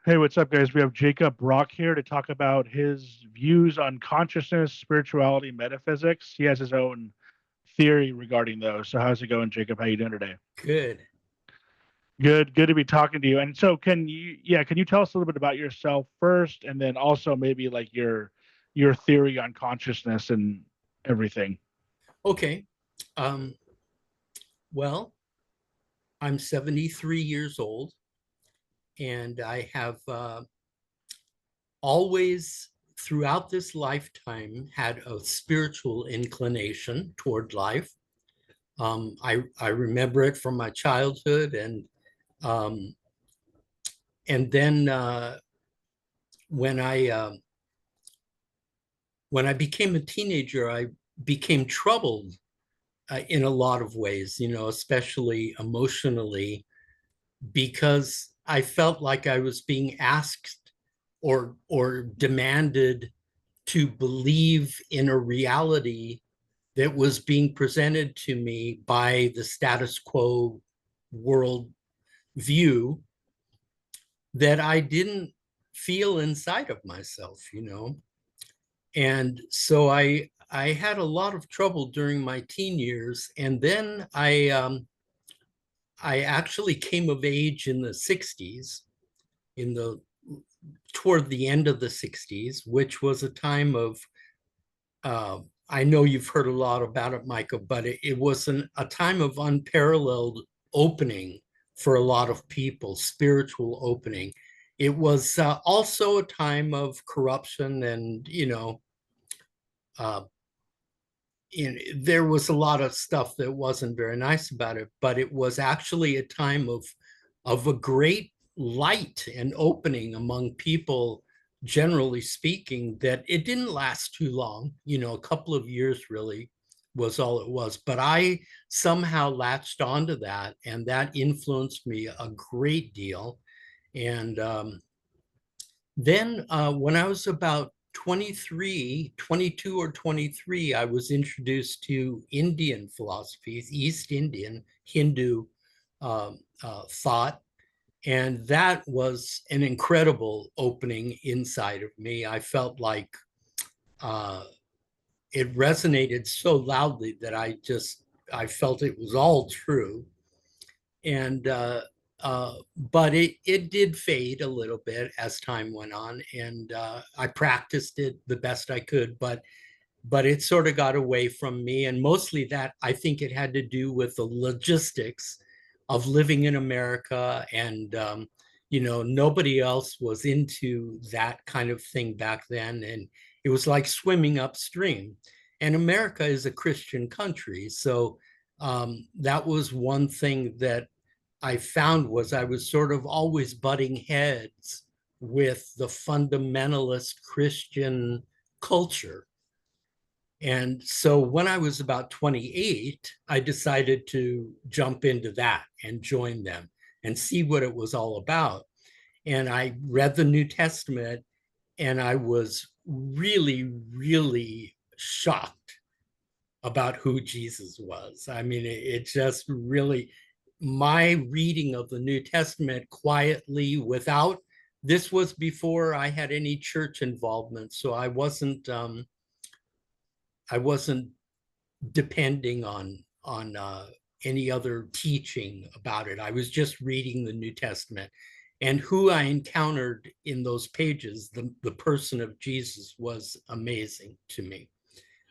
Hey, what's up, guys? We have Jakeb Brock here to talk about his views on consciousness, spirituality, metaphysics. He has his own theory regarding those. So, how's it going, Jacob? How you doing today? Good. Good to be talking to you. And so, can you tell us a little bit about yourself first, and then also maybe like your theory on consciousness and everything? Okay. Um, well, I'm 73 years old, and I have always, throughout this lifetime, had a spiritual inclination toward life. I remember it from my childhood, um, and then when I when I became a teenager, I became troubled in a lot of ways. Especially emotionally, because I felt like I was being asked or demanded to believe in a reality that was being presented to me by the status quo world view that I didn't feel inside of myself. And so I had a lot of trouble during my teen years, and then I actually came of age in the 60s, in the toward the end of the 60s, which was a time of, uh, I know you've heard a lot about it, Micah, but it was a time of unparalleled opening for a lot of people, spiritual opening. It was also a time of corruption, and uh, there was a lot of stuff that wasn't very nice about it, but it was actually a time of a great light and opening among people, generally speaking, that it didn't last too long. A couple of years really was all it was. But I somehow latched onto that, and that influenced me a great deal. And then when I was about 23, 22 or 23, I was introduced to Indian philosophies, East Indian Hindu thought. And that was an incredible opening inside of me. I felt like uh, it resonated so loudly that I felt it was all true. And but it did fade a little bit as time went on, and I practiced it the best I could, but it sort of got away from me, and mostly that I think it had to do with the logistics of living in America, and nobody else was into that kind of thing back then, and it was like swimming upstream. And America is a Christian country, so that was one thing that I found was I was sort of always butting heads with the fundamentalist Christian culture. And so when I was about 28, I decided to jump into that and join them and see what it was all about. And I read the New Testament, and I was really, really shocked about who Jesus was. I mean, it just really, my reading of the New Testament quietly, without, this was before I had any church involvement, so I wasn't depending on any other teaching about it. I was just reading the New Testament, and who I encountered in those pages, the person of Jesus, was amazing to me.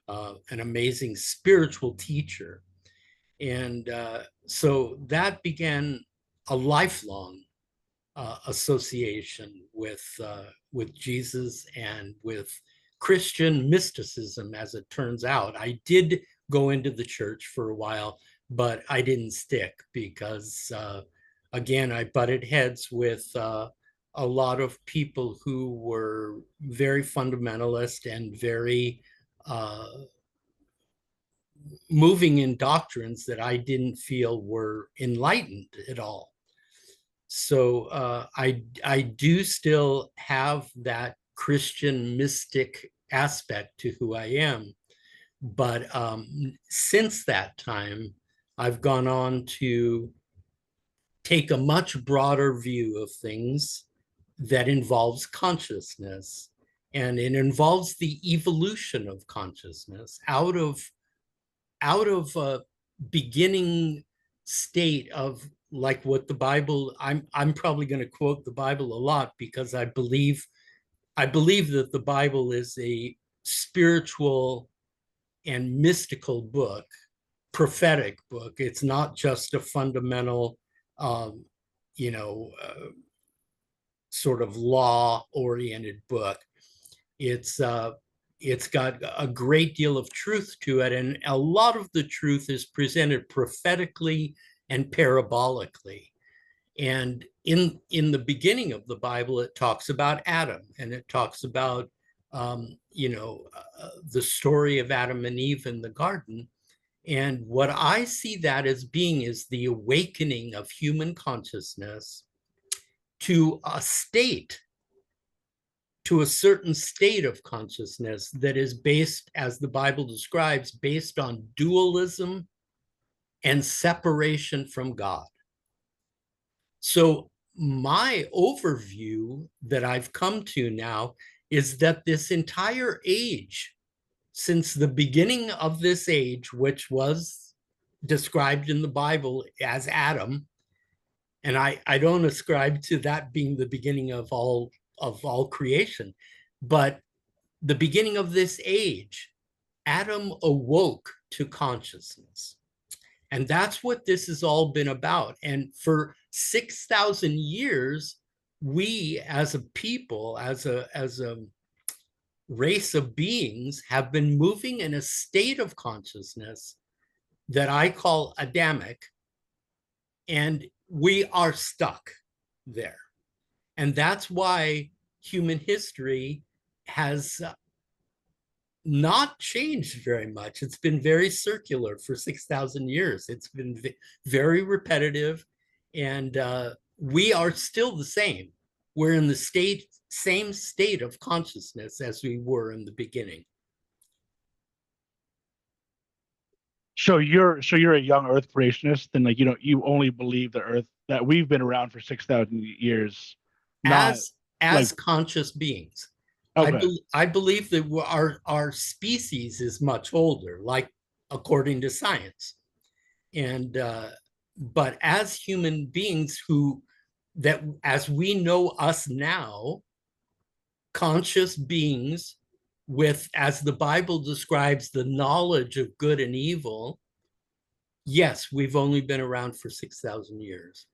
An amazing spiritual teacher. And so that began a lifelong association with Jesus and with Christian mysticism. As it turns out, I did go into the church for a while, but I didn't stick because, again, I butted heads with a lot of people who were very fundamentalist and very uh, moving in doctrines that I didn't feel were enlightened at all. So I do still have that Christian mystic aspect to who I am, but since that time, I've gone on to take a much broader view of things, that involves consciousness, and it involves the evolution of consciousness out of a beginning state of, like what the Bible, I'm probably going to quote the Bible a lot because I believe that the Bible is a spiritual and mystical book, prophetic book. It's not just a fundamental, um, you know, sort of law-oriented book. It's it's got a great deal of truth to it, and a lot of the truth is presented prophetically and parabolically. And in the beginning of the Bible, it talks about Adam, and it talks about the story of Adam and Eve in the garden. And what I see that as being is the awakening of human consciousness to a state, to a certain state of consciousness that is based, as the Bible describes, based on dualism and separation from God. So my overview that I've come to now is that this entire age, since the beginning of this age, which was described in the Bible as Adam, and I don't ascribe to that being the beginning of all creation, but the beginning of this age, Adam awoke to consciousness. And that's what this has all been about. And for 6,000 years, we as a people, as a race of beings, have been moving in a state of consciousness that I call Adamic, and we are stuck there. And that's why human history has not changed very much. It's been very circular for 6,000 years. It's been very repetitive, and we are still the same. We're in the same state of consciousness as we were in the beginning. So you're a young Earth creationist, and like you only believe the Earth that we've been around for 6,000 years, not As like conscious beings. okay. I believe that our species is much older, like according to science. And but as human beings that as we know us now, conscious beings with, as the Bible describes, the knowledge of good and evil, yes, we've only been around for 6,000 years.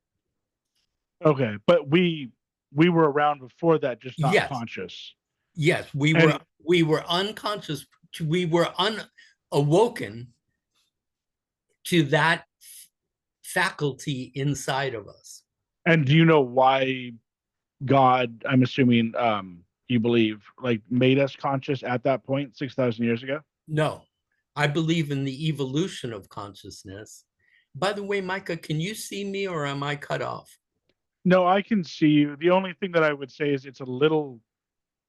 Okay, but we were around before that, just not Yes, conscious. yes, And we were unconscious, we were unawoken to that faculty inside of us. and do you know why God, I'm assuming, you believe, like made us conscious at that point 6,000 years ago? No, I believe in the evolution of consciousness. By the way, Micah, can you see me or am I cut off? No, I can see you. The only thing that I would say is it's a little,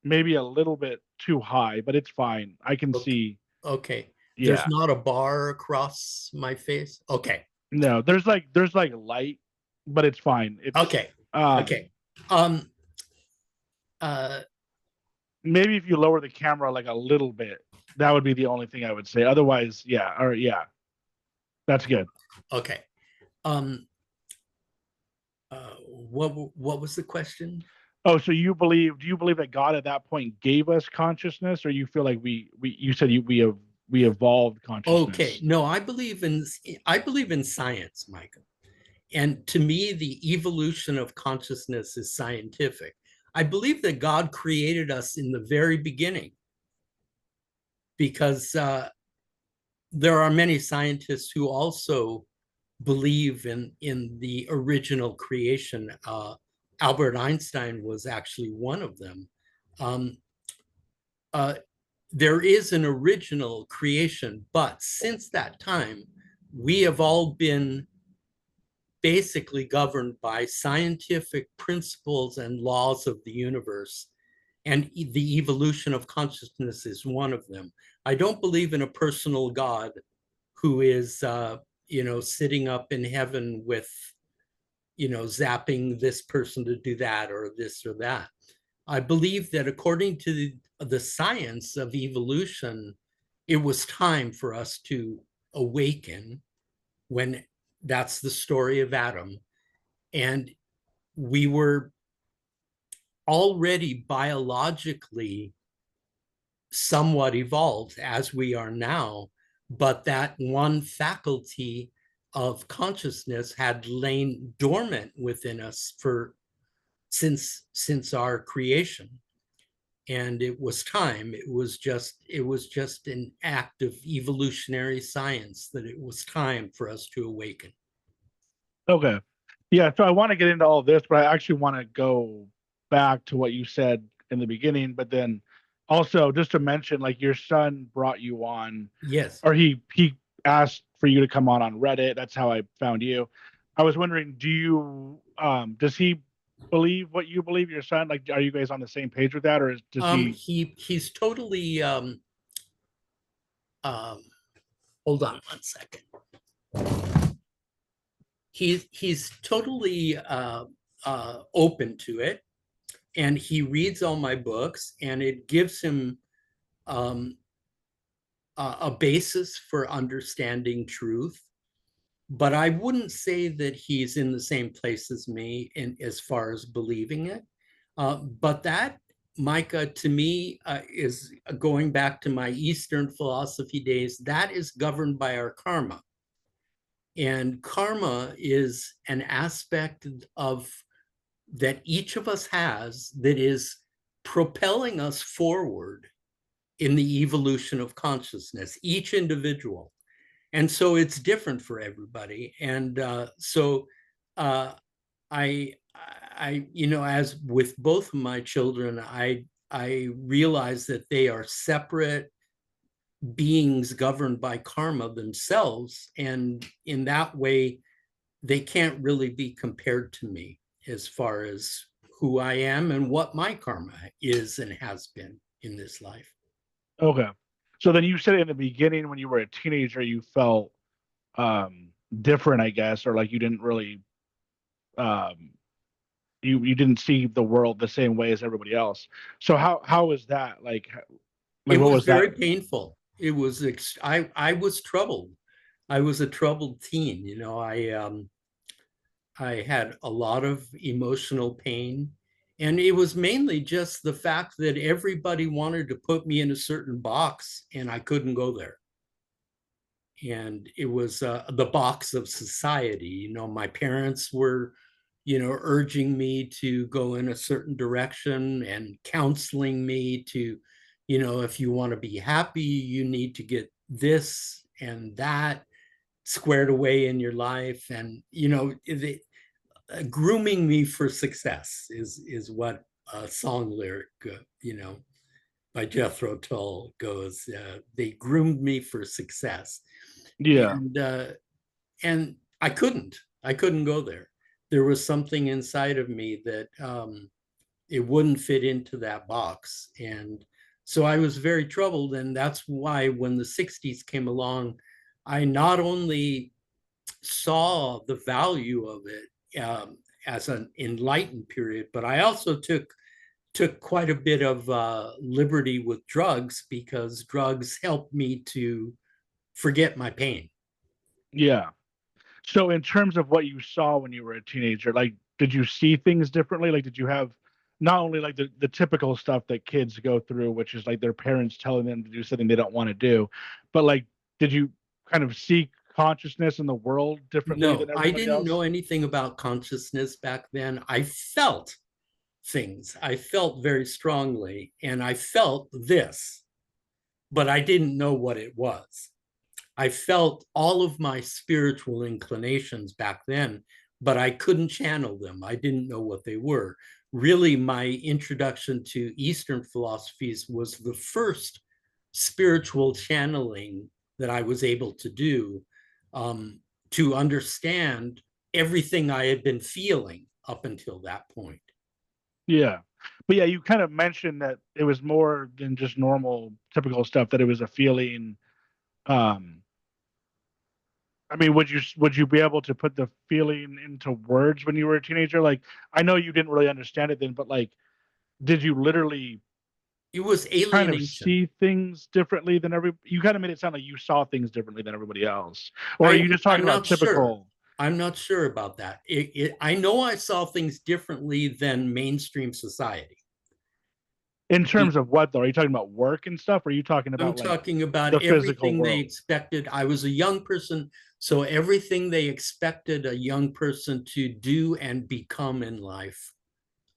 maybe a little bit too high, but it's fine. I can Okay. see. Okay. There's Yeah. not a bar across my face. Okay. No, there's like light, but it's fine. It's Okay. Okay. Um, uh, maybe if you lower the camera like a little bit, that would be the only thing I would say. Otherwise, yeah, or yeah, that's good. okay. Um, what was the question? Oh, so do you believe that God at that point gave us consciousness, or you feel like you said we evolved Okay. consciousness? No, I believe in science, Micah. And to me, the evolution of consciousness is scientific. I believe that God created us in the very beginning because there are many scientists who also believe in the original creation. Albert Einstein was actually one of them. Um, uh, there is an original creation, but since that time, we have all been basically governed by scientific principles and laws of the universe. And the evolution of consciousness is one of them. I don't believe in a personal God who is, sitting up in heaven with zapping this person to do that or this or that. I believe that according to the science of evolution, it was time for us to awaken when that's the story of Adam. And we were already biologically somewhat evolved as we are now, but that one faculty of consciousness had lain dormant within us for since our creation. And it was time. It was just an act of evolutionary science that it was time for us to awaken. Okay. Yeah, so I want to get into all this, but I actually want to go back to what you said in the beginning, but then also just to mention, like your son brought you on, Yes. or he asked for you to come on Reddit. That's how I found you. I was wondering, do you does he believe what you believe, your son? Like, are you guys on the same page with that, or does he? He's totally um hold on one second. He's totally open to it, and he reads all my books, and it gives him um, a basis for understanding truth. But I wouldn't say that he's in the same place as me in as far as believing it. But that, Micah, to me, is going back to my Eastern philosophy days. That is governed by our karma. And karma is an aspect of that each of us has that is propelling us forward in the evolution of consciousness, each individual. And so it's different for everybody. And so uh, I, as with both of my children, I realize that they are separate beings governed by karma themselves. And in that way, they can't really be compared to me as far as who I am and what my karma is and has been in this life. Okay. So then you said in the beginning when you were a teenager, you felt different, I guess, or like you didn't really um you didn't see the world the same way as everybody else. So how was that? Like It what was was that? very painful. I was troubled. I was a troubled teen. I had a lot of emotional pain. And it was mainly just the fact that everybody wanted to put me in a certain box and I couldn't go there. And it was the box of society. My parents were, urging me to go in a certain direction and counseling me to, if you want to be happy, you need to get this and that squared away in your life. And, grooming me for success is what a song lyric, by Jethro Tull goes. They groomed me for success, Yeah. and I couldn't go there. There was something inside of me that it wouldn't fit into that box, and so I was very troubled. And that's why when the '60s came along, I not only saw the value of it as an enlightened period, but I also took quite a bit of liberty with drugs because drugs helped me to forget my pain. Yeah. So in terms of what you saw when you were a teenager, like did you see things differently? Like did you have not only like the typical stuff that kids go through, which is like their parents telling them to do something they don't want to do, but like did you kind of see consciousness in the world differently No, than I everybody didn't know else? anything about consciousness back then. I felt things. I felt very strongly, and I felt this, but I didn't know what it was. I felt all of my spiritual inclinations back then, but I couldn't channel them. I didn't know what they were. Really, my introduction to Eastern philosophies was the first spiritual channeling that I was able to do, um, to understand everything I had been feeling up until that point. Yeah. But yeah, you kind of mentioned that it was more than just normal typical stuff, that it was a feeling. Um I mean, would you be able to put the feeling into words when you were a teenager? Like, I know you didn't really understand it then, but like, did you literally It was kind of alienation. see things differently than you kind of made it sound like you saw things differently than everybody else, or are you just talking I'm about not sure. typical I'm not sure about that. I know I saw things differently than mainstream society. in The, terms of what though? Are you talking about work and stuff, or are you talking I'm about like talking about the physical everything they world? expected. I was a young person, so everything they expected a young person to do and become in life,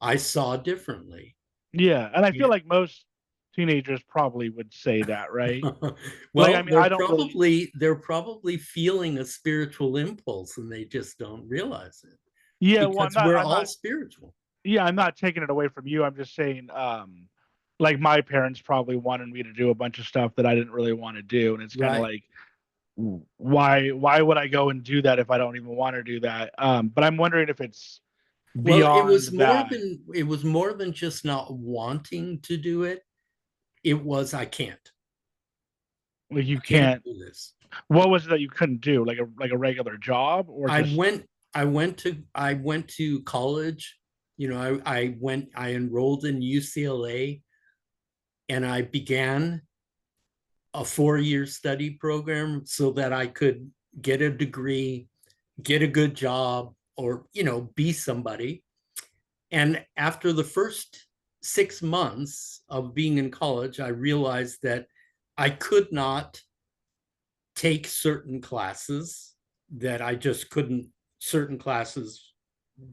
I saw differently. Yeah, and I feel Yeah. like most teenagers probably would say that, right? Like, I Well, mean, I don't really. they're probably feeling a spiritual impulse and they just don't realize it Yeah, well, because we're all spiritual. yeah, I'm not taking it away from you. I'm just saying, like my parents probably wanted me to do a bunch of stuff that I didn't really want to do, and it's kind of Right. like, why would I go and do that if I don't even want to do that? But I'm wondering if it's Well, beyond that. it was more than just not wanting to do it. It was I can't. Like you I can't can't. do this. What was it that you couldn't do? Like a regular job, or I just went I went to college. You know, I enrolled in UCLA and I began a 4-year study program so that I could get a degree, get a good job, or, you know, be somebody. And after the first 6 months of being in college, I realized that I could not take certain classes, that I just couldn't, certain classes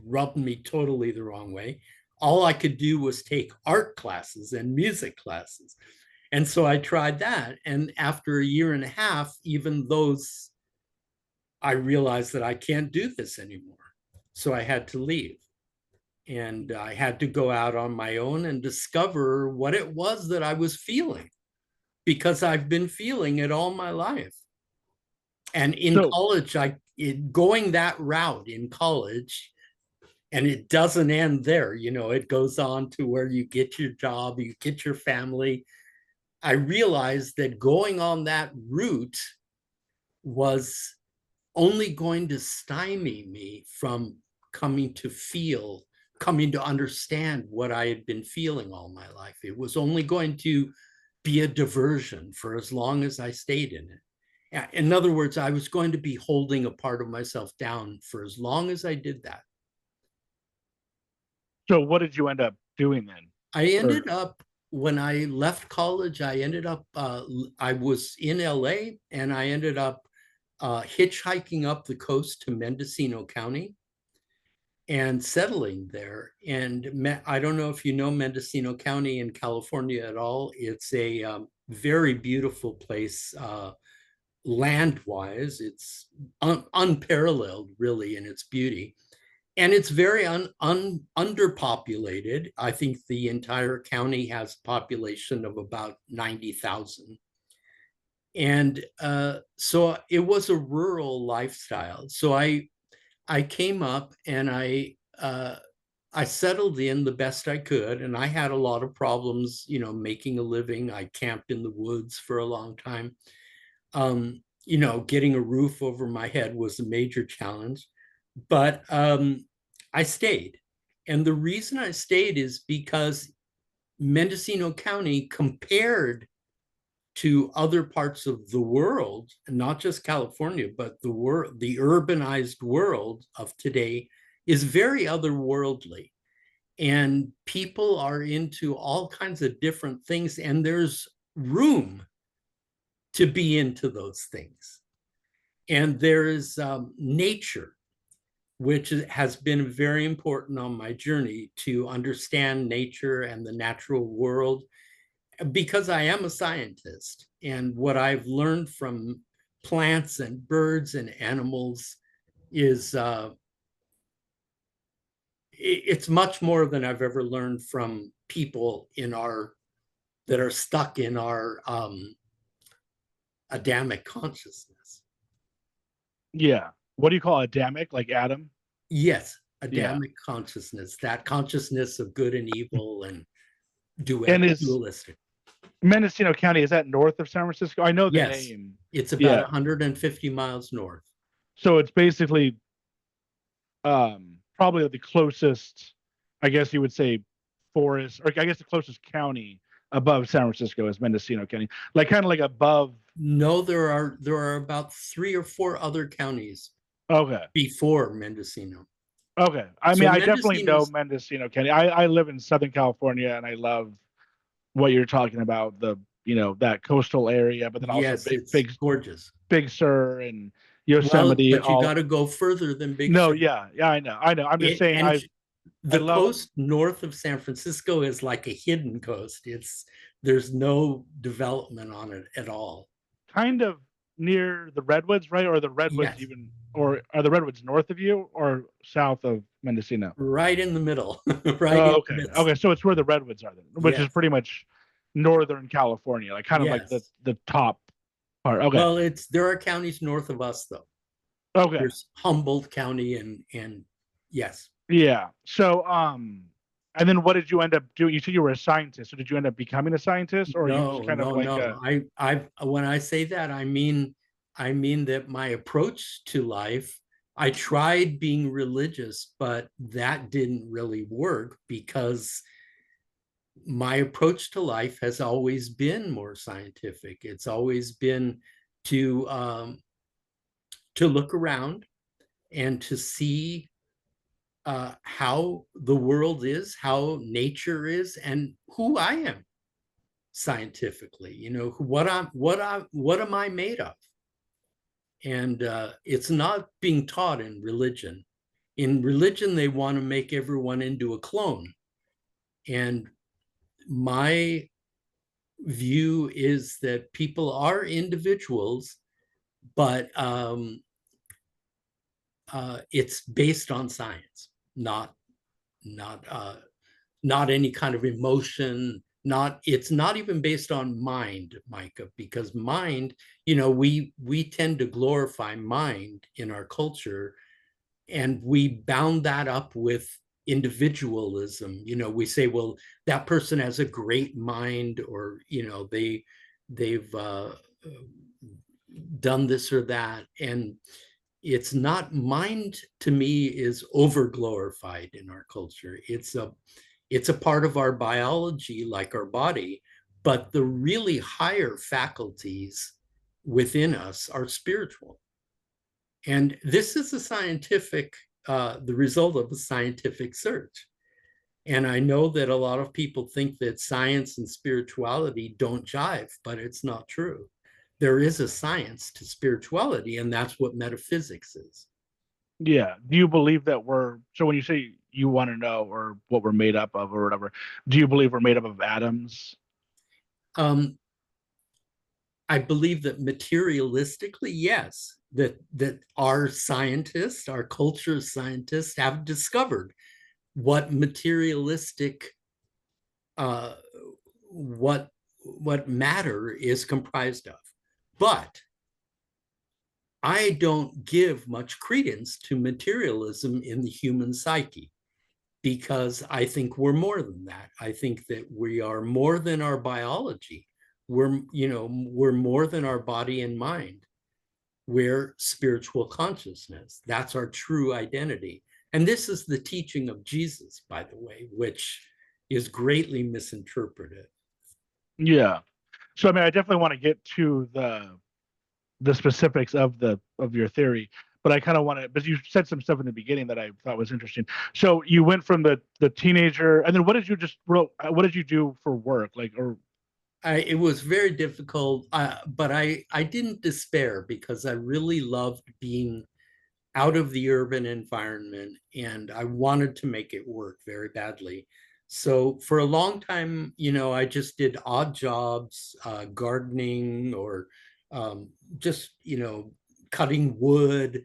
rubbed me totally the wrong way. All I could do was take art classes and music classes. And so I tried that. And after a year and a half, even those, I realized that I can't do this anymore. So I had to leave. And I had to go out on my own and discover what it was that I was feeling because I've been feeling it all my life. And in so? college, going that route in college, and it doesn't end there. You know, it goes on to where you get your job, you get your family. I realized that going on that route was only going to stymie me from coming to feel, coming to understand what I had been feeling all my life. It was only going to be a diversion for as long as I stayed in it. In other words, I was going to be holding a part of myself down for as long as I did that. So what did you end up doing then? I ended Or up, when I left college, I was in LA and I ended up hitchhiking up the coast to Mendocino County and settling there. And I don't know if you know Mendocino County in California at all. It's a very beautiful place, land wise. It's unparalleled, really, in its beauty. And it's very underpopulated. I think the entire county has a population of about 90,000. And so it was a rural lifestyle. So I came up and I settled in the best I could, and I had a lot of problems, you know, making a living. I camped in the woods for a long time. You know, getting a roof over my head was a major challenge, but I stayed. And the reason I stayed is because Mendocino County, compared to other parts of the world, not just California, but the urbanized world of today, is very otherworldly. And people are into all kinds of different things, and there's room to be into those things. And there is nature, which has been very important on my journey to understand nature and the natural world, because I am a scientist. And what I've learned from plants and birds and animals is it's much more than I've ever learned from people in our that are stuck in our Adamic consciousness. yeah, what do you call Adamic? Like Adam? Yes, Yeah. Adamic consciousness, that consciousness of good and evil and And is dualistic. Mendocino County, is that north of San Francisco? I know the Yes, name. it's about Yeah. 150 miles north. So it's basically probably the closest, I guess you would say, forest, or I guess the closest county above San Francisco is Mendocino County, like kind of like above. No, there are about 3 or 4 other counties Okay. before Mendocino. Okay. I mean, So I definitely know Mendocino's, Mendocino County. I live in Southern California and I love what you're talking about, the, that coastal area, but then also yes, big, it's big, gorgeous. Big Sur and Well, Yosemite, but you all. got to go further than Big No, Sur. yeah, yeah, I know. I'm just saying And I the love coast north of San Francisco is like a hidden coast. There's no development on it at all. kind of near the redwoods, right? Or the redwoods Yes, even, or are the redwoods north of you or south of Mendocino? right in the middle, right Oh, in the okay. midst. Okay, so it's where the redwoods are then, which is Yes, pretty much northern California, like kind of like the yes. the top part. Okay. Well, there are counties north of us though. Okay. There's Humboldt County and yes. Yeah. So and then what did you end up doing? You said you were a scientist. So did you end up becoming a scientist or you just No, kind of no, like no. I when I say that, I mean that my approach to life, I tried being religious, but that didn't really work because my approach to life has always been more scientific. It's always been to look around and to see how the world is, how nature is, and who I am scientifically. What am I made of? And it's not being taught in religion. In religion, they want to make everyone into a clone. And my view is that people are individuals, but it's based on science, not not any kind of emotion. It's not even based on mind, Micah, because mind, we tend to glorify mind in our culture, and we bound that up with individualism. We say, well, that person has a great mind, or they've done this or that. And it's not, mind to me is over glorified in our culture. It's a part of our biology, like our body, but the really higher faculties within us are spiritual. And this is the result of a scientific search. And I know that a lot of people think that science and spirituality don't jive, but it's not true. There is a science to spirituality, and that's what metaphysics is. yeah. Do you believe that so when you say you want to know or what we're made up of or whatever, do you believe we're made up of atoms? Um, I believe that materialistically, yes, that our scientists, our culture scientists, have discovered what materialistic, uh, what matter is comprised of. But I don't give much credence to materialism in the human psyche, because I think we're more than that. I think that we are more than our biology. We're more than our body and mind. We're spiritual consciousness. That's our true identity. And this is the teaching of Jesus, by the way, which is greatly misinterpreted. Yeah. So I mean, I definitely want to get to the specifics of your theory, but I kind of want to, but you said some stuff in the beginning that I thought was interesting. So you went from the teenager, and then what did you do for work, like, or It was very difficult, but I didn't despair, because I really loved being out of the urban environment, and I wanted to make it work very badly. So for a long time, I just did odd jobs, gardening, or just, cutting wood,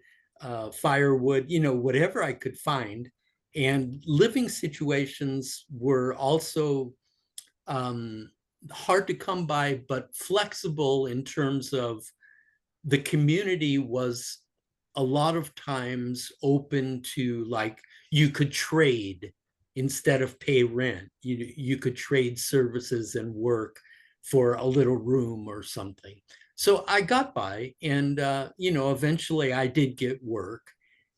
firewood, whatever I could find. And living situations were also um, hard to come by, but flexible, in terms of the community was a lot of times open to, like, you could trade instead of pay rent. You could trade services and work for a little room or something. So I got by, and eventually I did get work,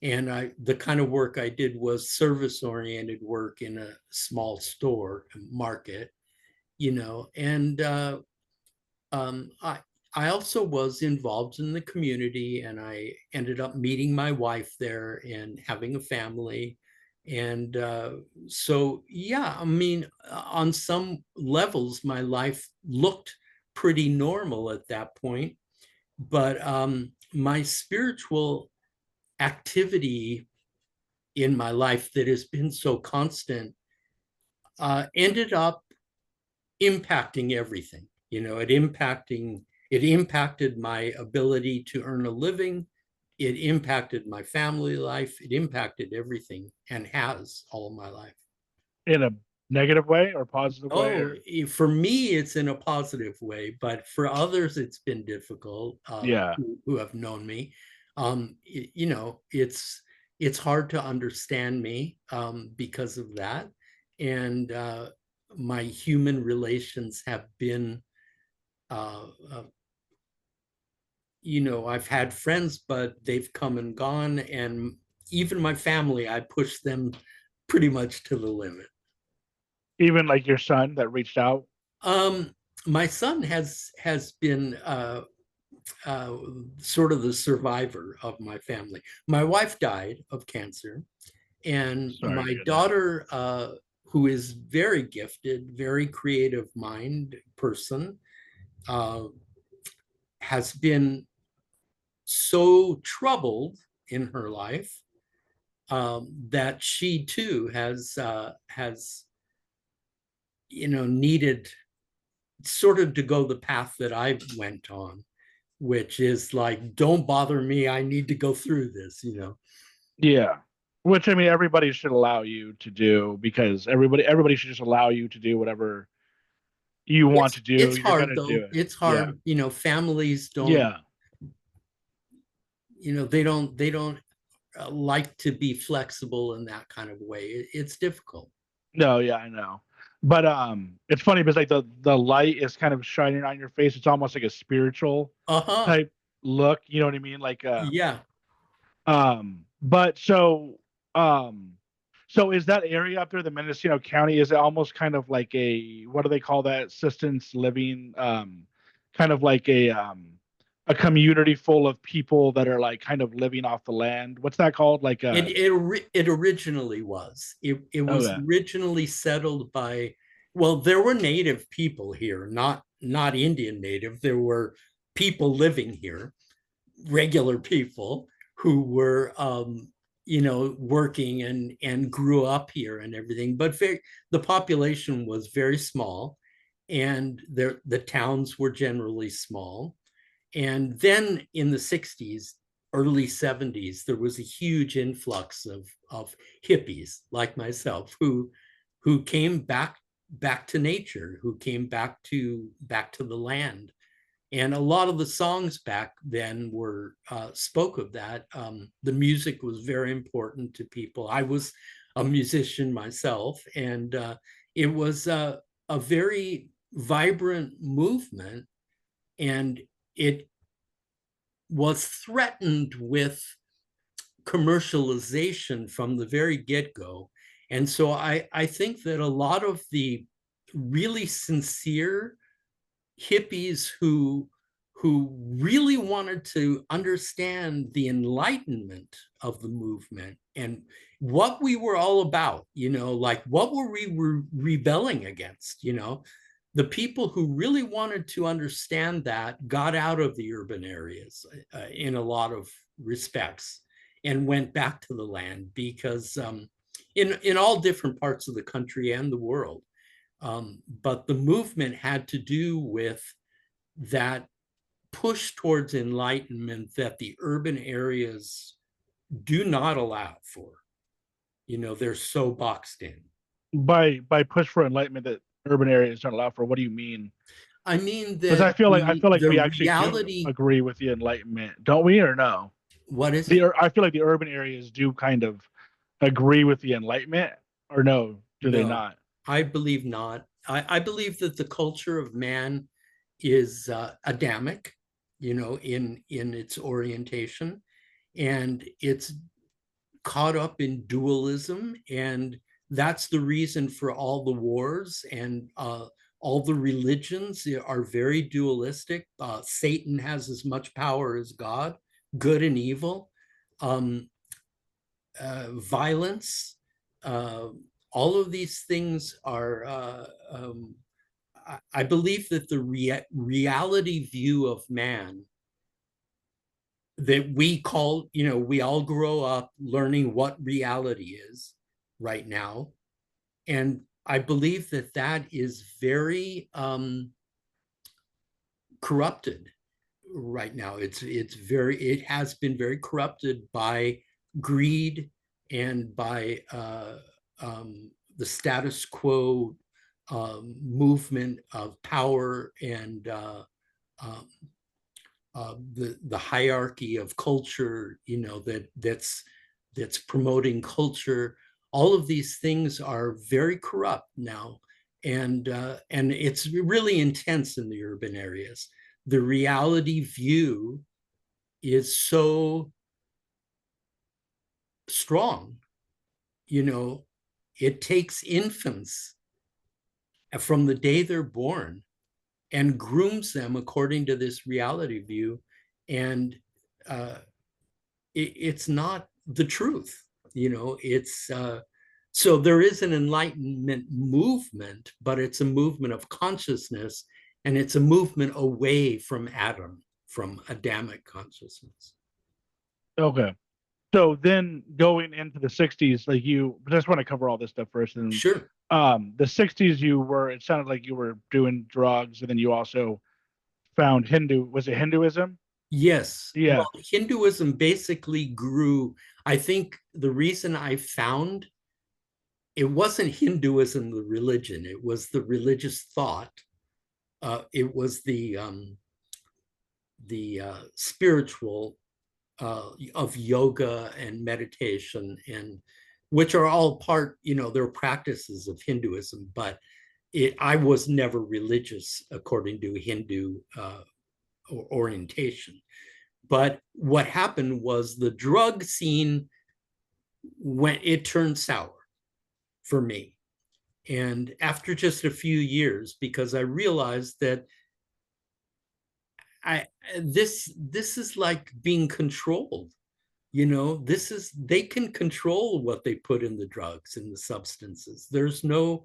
and the kind of work I did was service oriented work in a small store market, and I also was involved in the community, and I ended up meeting my wife there and having a family. And so, yeah, I mean, on some levels, my life looked pretty normal at that point. But my spiritual activity in my life that has been so constant ended up impacting everything. It impacted my ability to earn a living. It impacted my family life. It impacted everything, and has all of my life. In a negative way or positive way, Oh, or for me, it's in a positive way, but for others, it's been difficult, yeah. who have known me. It's hard to understand me, because of that, and my human relations have been, uh, uh, I've had friends, but they've come and gone, and even my family, I push them pretty much to the limit. Even like your son that reached out. Um, my son has been uh, sort of the survivor of my family. My wife died of cancer, and Sorry to my hear that. daughter, who is very gifted, very creative mind person, uh, has been so troubled in her life, that she too has needed sort of to go the path that I went on, which is like, don't bother me. I need to go through this. Yeah. Which I mean everybody should allow you to do, because everybody should just allow you to do whatever you want to do. It's You're hard gonna do though. it. It's Yeah. hard. Families don't, Yeah. they don't like to be flexible in that kind of way. It's difficult. No, yeah, I know. But it's funny because like the light is kind of shining on your face. It's almost like a spiritual Uh-huh. type look, you know what I mean? Like Yeah. but um so is that area up there, the Mendocino County, is it almost kind of like a, what do they call that, assistance living, kind of like a community full of people that are like kind of living off the land? What's that called? Like It originally was. It oh was yeah. originally settled by, well, there were native people here, not Indian native. There were people living here, regular people who were, working and grew up here and everything. But the population was very small, and the towns were generally small. And then in the 60s, early 70s, there was a huge influx of hippies like myself, who came back to nature, who came back to the land. And a lot of the songs back then were, spoke of that. The music was very important to people. I was a musician myself, and it was a very vibrant movement, and it was threatened with commercialization from the very get-go. And so I think that a lot of the really sincere hippies who really wanted to understand the enlightenment of the movement and what we were all about, like what were we rebelling against, the people who really wanted to understand that got out of the urban areas, in a lot of respects, and went back to the land, because in all different parts of the country and the world, but the movement had to do with that push towards enlightenment that the urban areas do not allow for. They're so boxed in. By push for enlightenment that urban areas don't allow for, what do you mean? I mean Because that I feel like the we actually do reality. agree with the Enlightenment, don't we, or no? What is it? I feel like the urban areas do kind of agree with the Enlightenment, or no? Do they No, not? I believe not. I believe that the culture of man is Adamic, in its orientation, and it's caught up in dualism, and that's the reason for all the wars, and all the religions are very dualistic. Satan has as much power as God, good and evil, um, violence, uh, all of these things are I believe that the reality view of man that we call, we all grow up learning what reality is right now. And I believe that that is very corrupted right now. It has been very corrupted by greed and by the status quo movement of power, and um, the hierarchy of culture, that's promoting culture. All of these things are very corrupt now, and it's really intense in the urban areas. The reality view is so strong. You know, it takes infants from the day they're born and grooms them according to this reality view, and uh, it's not the truth. It's so there is an enlightenment movement, but it's a movement of consciousness, and it's a movement away from Adam, from Adamic consciousness. Okay. So then going into the 60s, like I just want to cover all this stuff first. And Sure. the 60s, it sounded like you were doing drugs, and then you also found was it Hinduism? Yes. Yeah. Well, Hinduism basically grew. I think the reason I found it wasn't Hinduism, the religion, it was the religious thought. It was the spiritual of yoga and meditation, and which are all part, they're practices of Hinduism, but I was never religious according to Hindu orientation. But what happened was the drug scene, when it turned sour for me. And after just a few years, because I realized that I this is like being controlled. They can control what they put in the drugs and the substances. There's no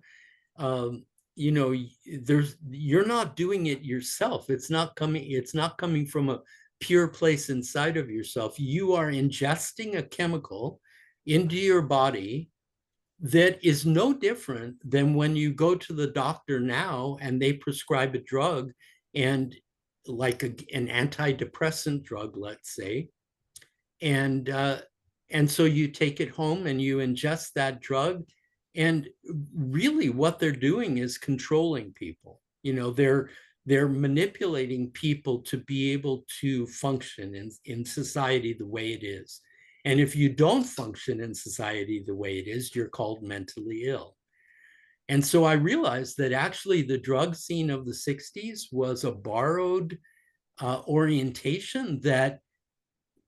um, you're not doing it yourself. It's not coming from a pure place inside of yourself. You are ingesting a chemical into your body that is no different than when you go to the doctor now and they prescribe a drug, and like an antidepressant drug, let's say, and so you take it home and you ingest that drug, and really what they're doing is controlling people. They're manipulating people to be able to function in society the way it is. And if you don't function in society the way it is, you're called mentally ill. And so I realized that actually the drug scene of the 60s was a borrowed orientation that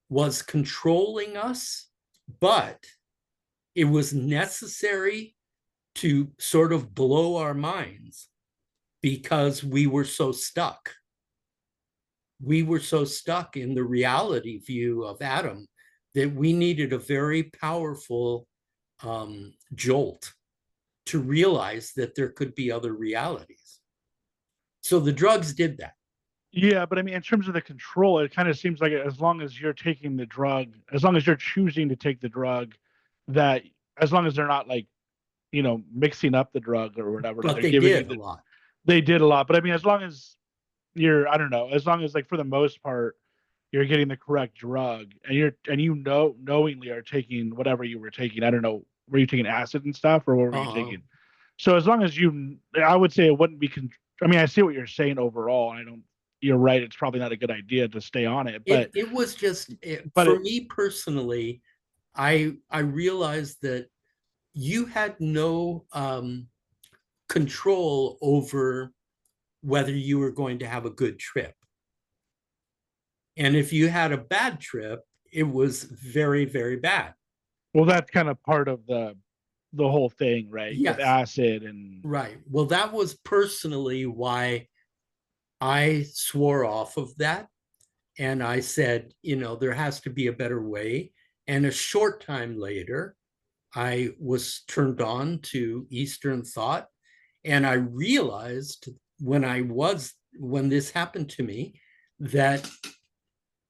was controlling us, but it was necessary to sort of blow our minds because we were so stuck. We were so stuck in the reality view of Adam that we needed a very powerful jolt to realize that there could be other realities. So the drugs did that. Yeah, but I mean, in terms of the control, it kind of seems like as long as you're taking the drug, as long as you're choosing to take the drug, that as long as they're not like, mixing up the drug or whatever, like But they're they giving you did a the, lot. they did a lot. But I mean, as long as I don't know, as long as like for the most part, you're getting the correct drug, and knowingly are taking whatever you were taking. I don't know, were you taking acid and stuff, or what were you Uh, taking? So as long as I would say it wouldn't be. I mean, I see what you're saying overall. And I don't. You're right. It's probably not a good idea to stay on it, it was just but for me personally. I realized that you had no control over whether you were going to have a good trip. And if you had a bad trip, it was very, very bad. Well, that's kind of part of the whole thing, right? With Yes, acid and right. Well, that was personally why I swore off of that. And I said, there has to be a better way. And a short time later, I was turned on to Eastern thought. And I realized when this happened to me, that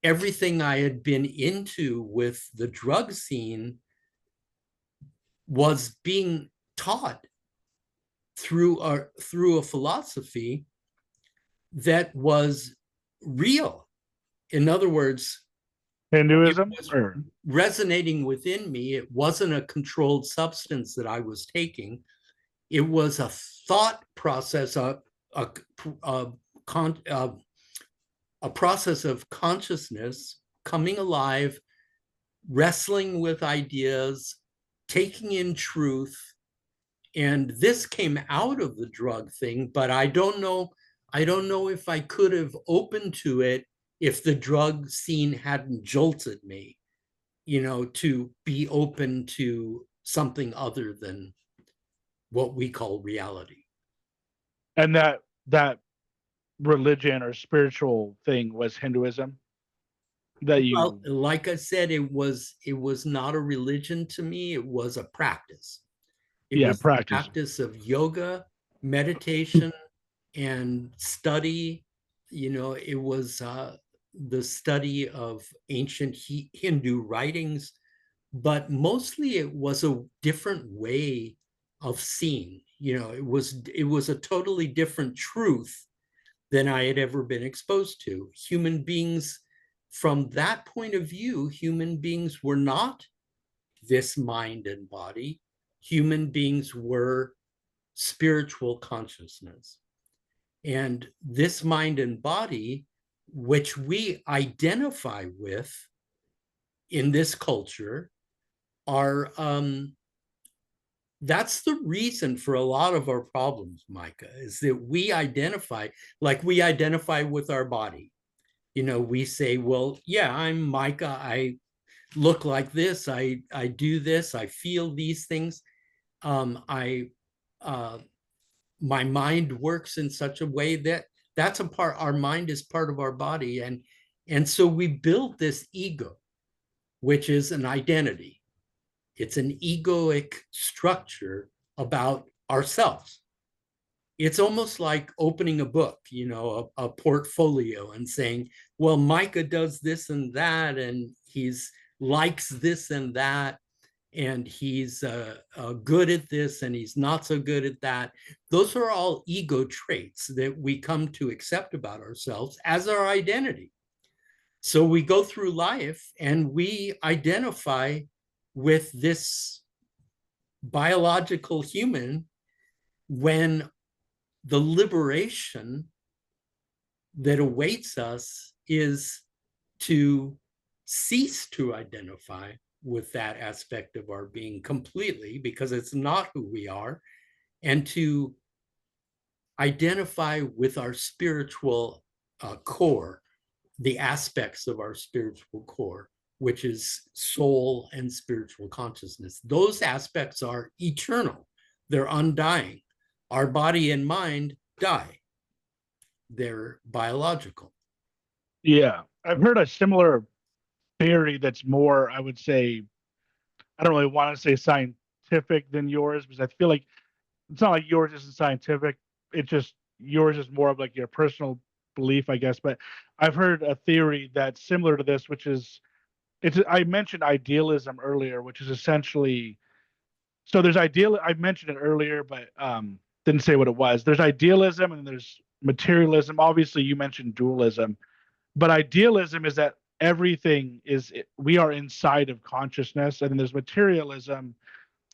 everything I had been into with the drug scene was being taught through a philosophy that was real. In other words, it Hinduism, was or resonating within me. It wasn't a controlled substance that I was taking. It was a thought process, a, a, a, a process of consciousness coming alive, wrestling with ideas, taking in truth. And this came out of the drug thing, but I don't know. I don't know if I could have opened to it if the drug scene hadn't jolted me, to be open to something other than what we call reality. and that religion or spiritual thing was Hinduism that Well, you like I said, it was not a religion to me. It was a practice. It yeah was the practice. practice of yoga, meditation, and study. It was the study of ancient Hindu writings, but mostly it was a different way of seeing. It was a totally different truth than I had ever been exposed to. Human beings, from that point of view, human beings were not this mind and body. Human beings were spiritual consciousness. And this mind and body, which we identify with in this culture, are that's the reason for a lot of our problems, Micah, is that we identify with our body. We say, well, yeah, I'm Micah. I look like this. I do this. I feel these things. I My mind works in such a way that that's a part. Our mind is part of our body, and so we build this ego, which is an identity. It's an egoic structure about ourselves. It's almost like opening a book, a portfolio, and saying, well, Micah does this and that, and he's likes this and that, and he's good at this and he's not so good at that. Those are all ego traits that we come to accept about ourselves as our identity. So we go through life and we identify with this biological human, when the liberation that awaits us is to cease to identify with that aspect of our being completely, because it's not who we are, and to identify with our spiritual core, the aspects of our spiritual core, which is soul and spiritual consciousness. Those aspects are eternal, they're undying. Our body and mind die, they're biological. Yeah, I've heard a similar theory that's more, I would say, I don't really want to say scientific than yours because I feel like it's not like yours isn't scientific. It just yours is more of like your personal belief, I guess. But I've heard a theory that's similar to this, which is it's I mentioned idealism earlier, which is essentially so there's ideal I mentioned it earlier, but didn't say what it was. There's idealism and there's materialism. Obviously, you mentioned dualism, but idealism is that everything is we are inside of consciousness, and then there's materialism,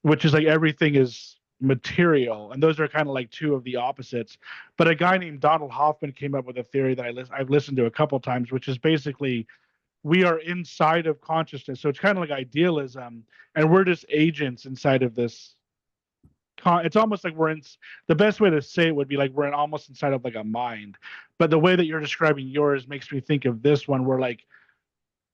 which is like everything is material, and those are kind of like two of the opposites. But a guy named Donald Hoffman came up with a theory that I've listened to a couple times, which is basically we are inside of consciousness. So it's kind of like idealism, and we're just agents inside of this it's almost like we're in, the best way to say it would be like we're in almost inside of like a mind. But the way that you're describing yours makes me think of this one where like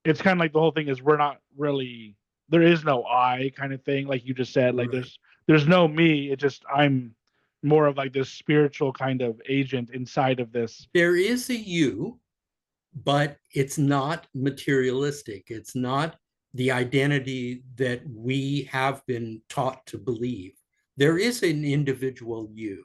it's kind of like the whole thing is we're not really, there is no I kind of thing, like you just said, like Right. there's no me. It just I'm more of like this spiritual kind of agent inside of this. There is a you, but it's not materialistic. It's not the identity that we have been taught to believe. There is an individual you,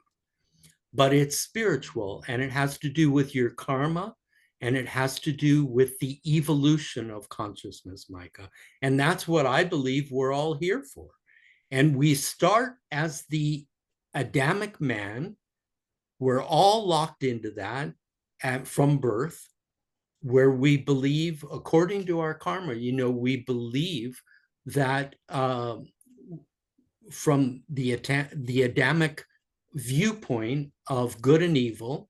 but it's spiritual and it has to do with your karma and it has to do with the evolution of consciousness, Micah. And that's what I believe we're all here for. And we start as the Adamic man. We're all locked into that from birth, where we believe, according to our karma, we believe that from the Adamic viewpoint of good and evil,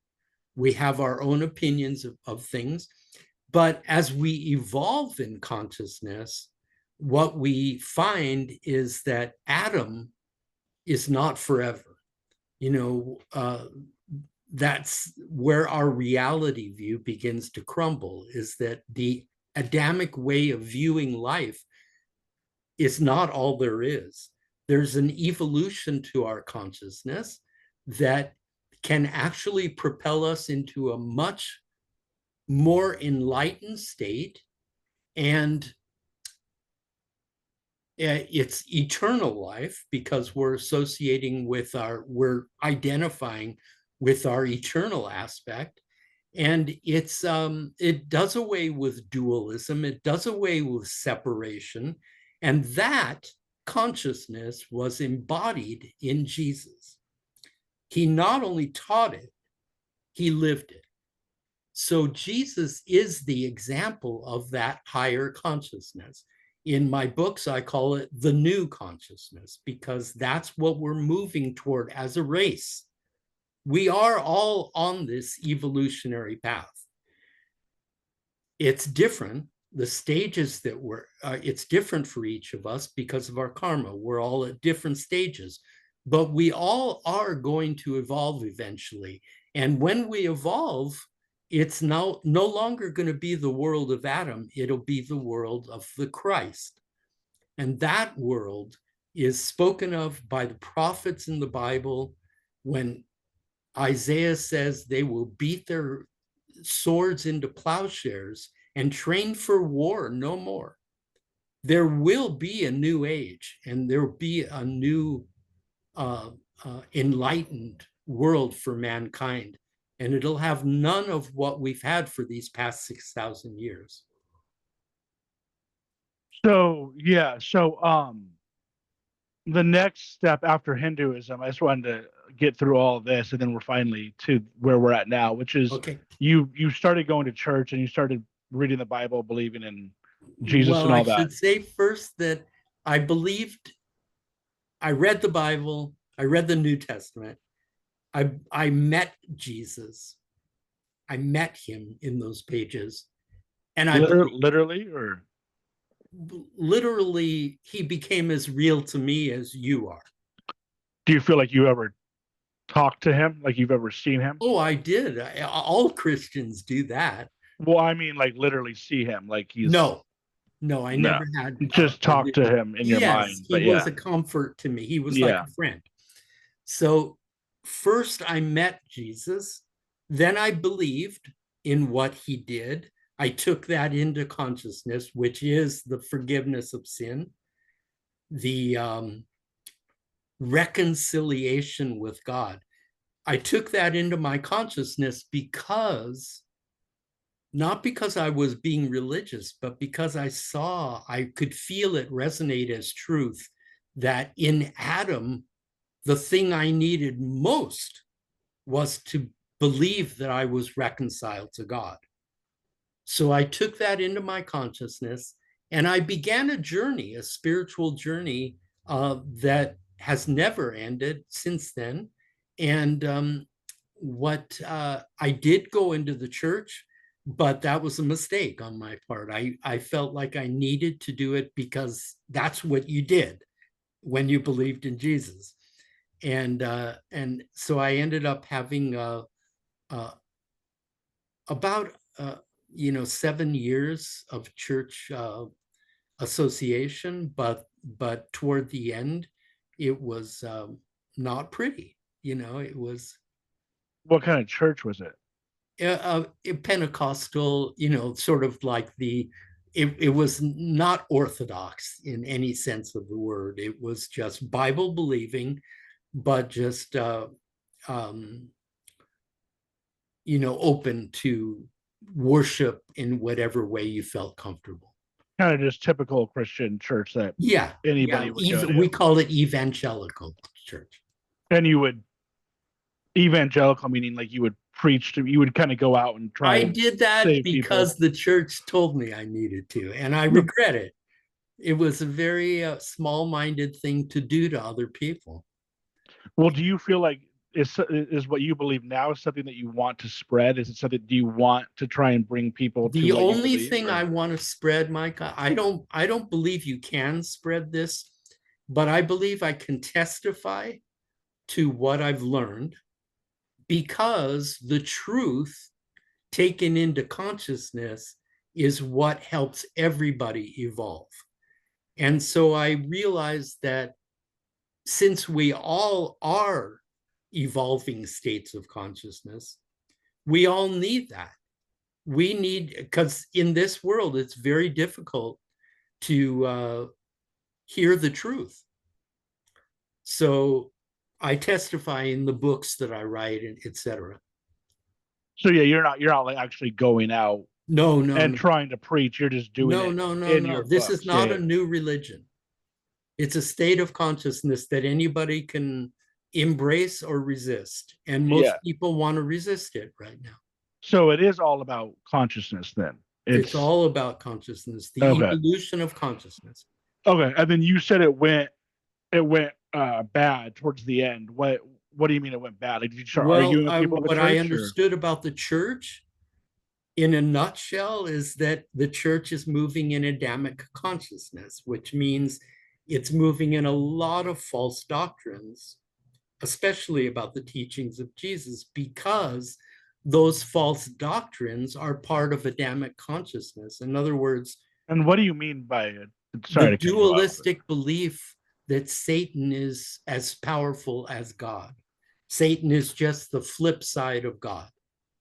we have our own opinions of things. But as we evolve in consciousness, what we find is that Adam is not forever. That's where our reality view begins to crumble, is that the Adamic way of viewing life is not all there is. There's an evolution to our consciousness that can actually propel us into a much more enlightened state, and it's eternal life because we're identifying with our eternal aspect. And it does away with dualism, it does away with separation, and that consciousness was embodied in Jesus. He not only taught it, he lived it. So Jesus is the example of that higher consciousness. In my books, I call it the new consciousness, because that's what we're moving toward as a race. We are all on this evolutionary path. It's different. The stages that it's different for each of us because of our karma. We're all at different stages, but we all are going to evolve eventually. And when we evolve, it's no longer going to be the world of Adam. It'll be the world of the Christ. And that world is spoken of by the prophets in the Bible when Isaiah says they will beat their swords into plowshares and train for war no more. There will be a new age, and there will be a new enlightened world for mankind, and it'll have none of what we've had for these past 6,000 years. So yeah, so the next step after Hinduism, I just wanted to get through all of this, and then we're finally to where we're at now, which is Okay. you started going to church and you started reading the Bible, believing in Jesus Well, and I all that. should say first that I read the Bible, I read the New Testament. I met Jesus. I met him in those pages. And I believe Literally, or literally he became as real to me as you are. do you feel like you ever talked to him, like you've ever seen him? Oh, I did. All Christians do that. Well, I mean, like literally see him, like he's No, no, I no, never had just a talk to real. him in your Yes, mind. he But was yeah, a comfort to me. He was like yeah. a friend. So first I met Jesus, then I believed in what he did. I took that into consciousness, which is the forgiveness of sin, the reconciliation with God. I took that into my consciousness not because I was being religious, but because I could feel it resonate as truth, that in Adam, the thing I needed most was to believe that I was reconciled to God. So I took that into my consciousness and I began a journey, a spiritual journey that has never ended since then. And I did go into the church, but that was a mistake on my part. I felt like I needed to do it because that's what you did when you believed in Jesus. And so I ended up having uh, about 7 years of church association, but toward the end, it was not pretty. It was What kind of church was it? Pentecostal, sort of like it was not orthodox in any sense of the word. It was just Bible believing, but just um, open to worship in whatever way you felt comfortable. Kind of just typical Christian church that Yeah, yeah. anybody would go We to. call it evangelical church. And you would evangelical meaning like you would preach to, you would kind of go out and try I and did that save people. because the church told me I needed to, and I regret it. It was a very small-minded thing to do to other people. Well, do you feel like is what you believe now something that you want to spread? Is it something, do you want to try and bring people to The what you only believe? thing I Or want to spread, Micah, I don't believe you can spread this, but I believe I can testify to what I've learned, because the truth taken into consciousness is what helps everybody evolve. And so I realized that since we all are evolving states of consciousness, we all need that. We need, because in this world, it's very difficult to hear the truth. So I testify in the books that I write, and etc. so yeah, you're not like actually going out No, no, and no, trying to preach. You're just doing no, it no, no, in no. your This is books. Yeah, not a yeah. new religion. It's a state of consciousness that anybody can embrace or resist. And Yeah. most people want to resist it right now. So it is all about consciousness then. It's It's all about consciousness, the okay. evolution of consciousness. Okay. And then you said it went bad towards the end. What do you mean it went bad? Like, did you start Well, arguing with people at the what I church or understood about the church in a nutshell is that the church is moving in Adamic consciousness, which means it's moving in a lot of false doctrines, especially about the teachings of Jesus, because those false doctrines are part of Adamic consciousness. In other words, and what do you mean by it? the Sorry to cut you off. dualistic belief that Satan is as powerful as God. Satan is just the flip side of God.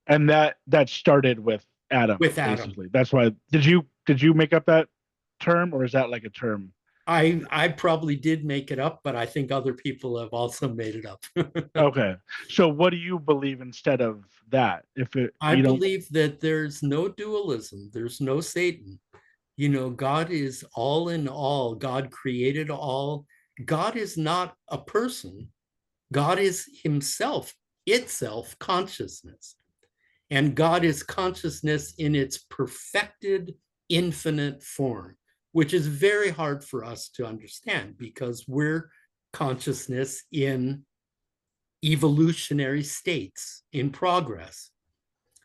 And that started with Adam, With Adam. basically. That's why did you make up that term or is that like a term? I probably did make it up, but I think other people have also made it up. Okay. So what do you believe instead of that? If it I you don't believe that there's no dualism, there's no Satan. God is all in all. God created all. God is not a person. God is himself, itself consciousness. And God is consciousness in its perfected infinite form, which is very hard for us to understand because we're consciousness in evolutionary states in progress.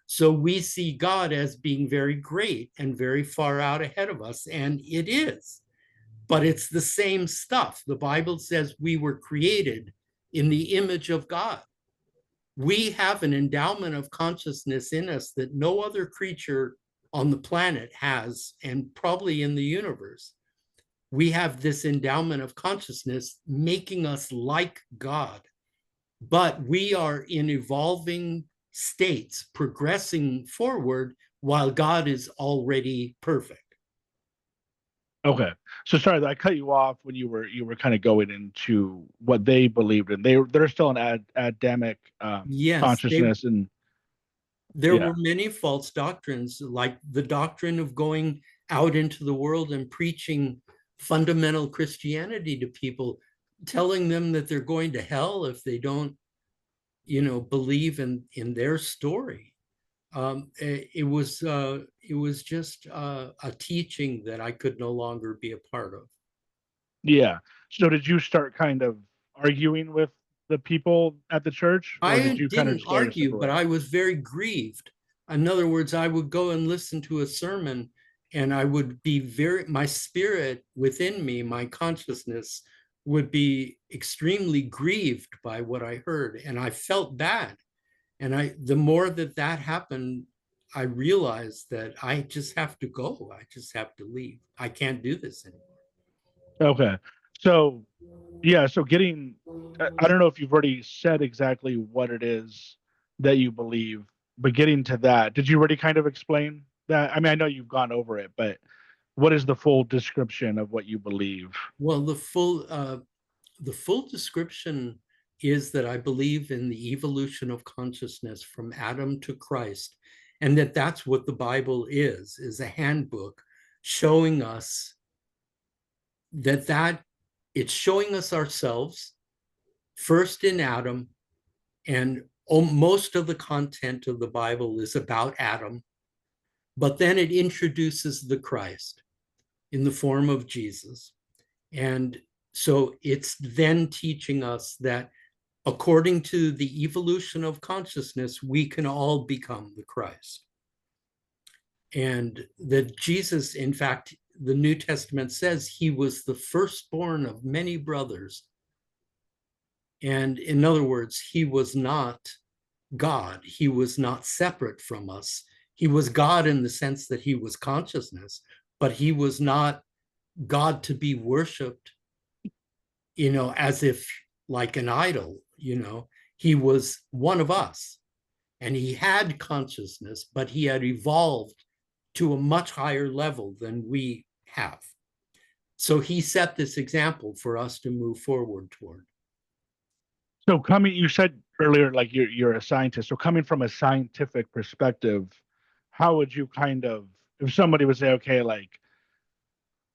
So we see God as being very great and very far out ahead of us, and it is. But it's the same stuff. The Bible says we were created in the image of God. We have an endowment of consciousness in us that no other creature on the planet has, and probably in the universe. We have this endowment of consciousness making us like God, but we are in evolving states, progressing forward while God is already perfect. okay. So sorry that I cut you off when you were kind of going into what they believed in. They're still an Adamic Yes, consciousness and there yeah. were many false doctrines, like the doctrine of going out into the world and preaching fundamental Christianity to people, telling them that they're going to hell if they don't, believe in their story. It was just a teaching that I could no longer be a part of. Yeah. So did you start kind of arguing with the people at the church or did I you kind of didn't stay a argue, separate but way? I was very grieved. In other words, I would go and listen to a sermon, and I would be my spirit within me, my consciousness would be extremely grieved by what I heard, and I felt bad. And the more that that happened, I realized that I just have to go. I just have to leave. I can't do this anymore. Okay. So yeah, so getting, I don't know if you've already said exactly what it is that you believe, but getting to that, did you already kind of explain that? I mean, I know you've gone over it, but what is the full description of what you believe? Well, the full description is that I believe in the evolution of consciousness from Adam to Christ, and that that's what the Bible is a handbook showing us that it's showing us ourselves first in Adam, and most of the content of the Bible is about Adam, but then it introduces the Christ in the form of Jesus. And so it's then teaching us that according to the evolution of consciousness, we can all become the Christ. And that Jesus, in fact, the New Testament says he was the firstborn of many brothers. And in other words, he was not God. He was not separate from us. He was God in the sense that he was consciousness, but he was not God to be worshiped, as if like an idol. He was one of us, and he had consciousness, but he had evolved to a much higher level than we have. So he set this example for us to move forward toward. So coming, you said earlier, like you're a scientist. So coming from a scientific perspective, how would you kind of, if somebody would say, okay, like,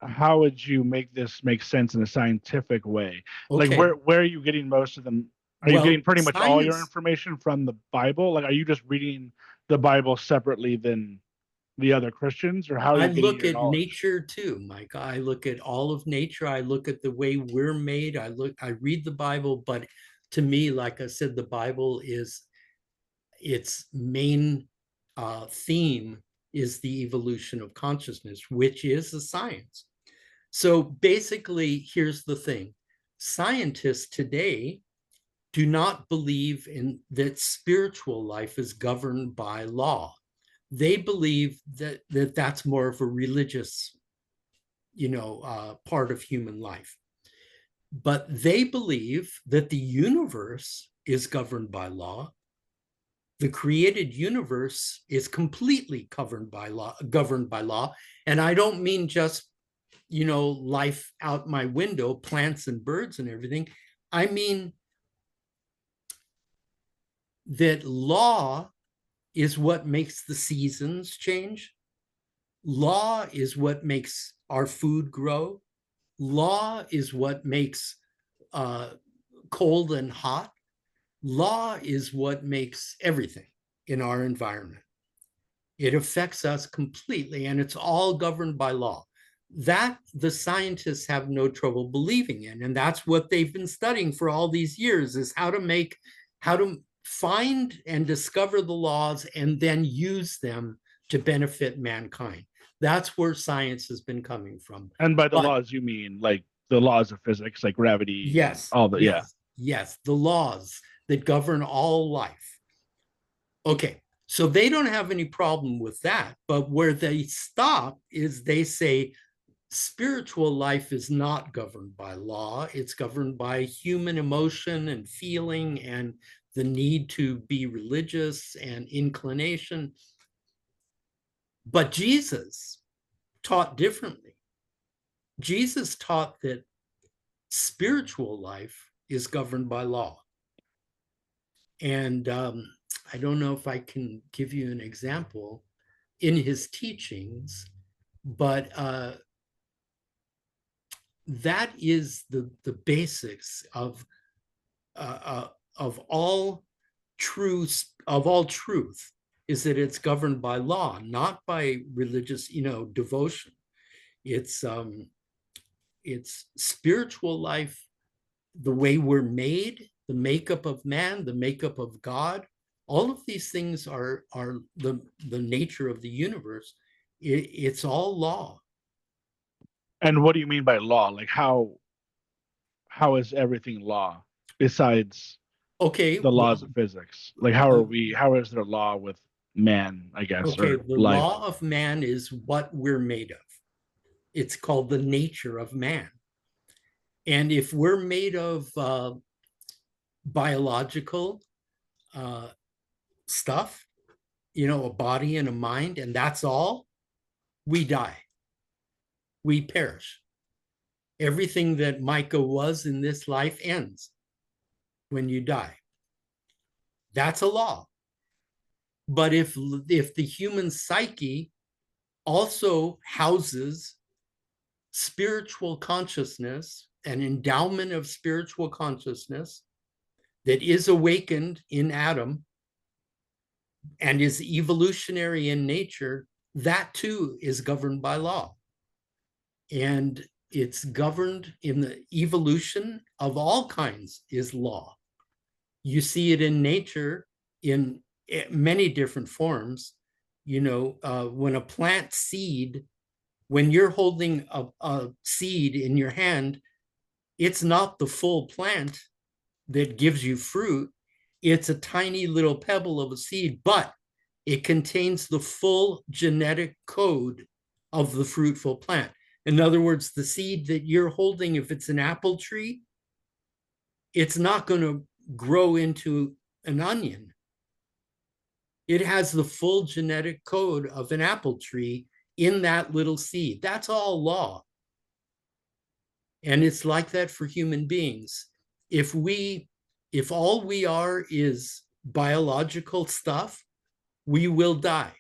how would you make this make sense in a scientific way? Like, Okay, where are you getting most of them? Are you getting well, pretty much all your science, information from the Bible? Like, are you just reading the Bible separately than the other Christians, or how are I you getting look your at knowledge? nature too, Mike. I look at all of nature. I look at the way we're made. I read the Bible, but to me, like I said, the Bible is its main theme is the evolution of consciousness, which is a science. So basically, here's the thing. Scientists today do not believe in that spiritual life is governed by law. They believe that that's more of a religious, part of human life. But they believe that the universe is governed by law. The created universe is completely governed by law. And I don't mean just, life out my window, plants and birds and everything. I mean that law is what makes the seasons change. Law is what makes our food grow. Law is what makes uh, cold and hot. Law is what makes everything in our environment. It affects us completely, and it's all governed by law. That the scientists have no trouble believing in, and that's what they've been studying for all these years: is how to find and discover the laws and then use them to benefit mankind. That's where science has been coming from. And by the But laws, you mean like the laws of physics, like gravity and yes, all the, yeah. yes, yes, the laws that govern all life. Okay, so they don't have any problem with that. But where they stop is they say spiritual life is not governed by law. It's governed by human emotion and feeling and the need to be religious and inclination. But Jesus taught differently. Jesus taught that spiritual life is governed by law. And I don't know if I can give you an example in his teachings, but that is the basics of all truth is that it's governed by law, not by religious, devotion. It's it's spiritual life, the way we're made, the makeup of man, the makeup of God. All of these things are the nature of the universe. It's all law. And what do you mean by law? Like, how is everything law besides Okay, the well, laws of physics? Like how are we? How is there law with man? I guess okay, or the life. law of man is what we're made of. It's called the nature of man. And if we're made of biological uh, stuff, a body and a mind, and that's all, we die, we perish. Everything that Micah was in this life ends when you die. That's a law. But if the human psyche also houses spiritual consciousness, an endowment of spiritual consciousness that is awakened in Adam and is evolutionary in nature, that too is governed by law. And it's governed in the evolution of all kinds is law. You see it in nature in many different forms. When a plant seed, when you're holding a seed in your hand, it's not the full plant that gives you fruit. It's a tiny little pebble of a seed, but it contains the full genetic code of the fruitful plant. In other words, the seed that you're holding, if it's an apple tree, it's not going to grow into an onion. It has the full genetic code of an apple tree in that little seed. That's all law. And it's like that for human beings. If all we are is biological stuff, we will die.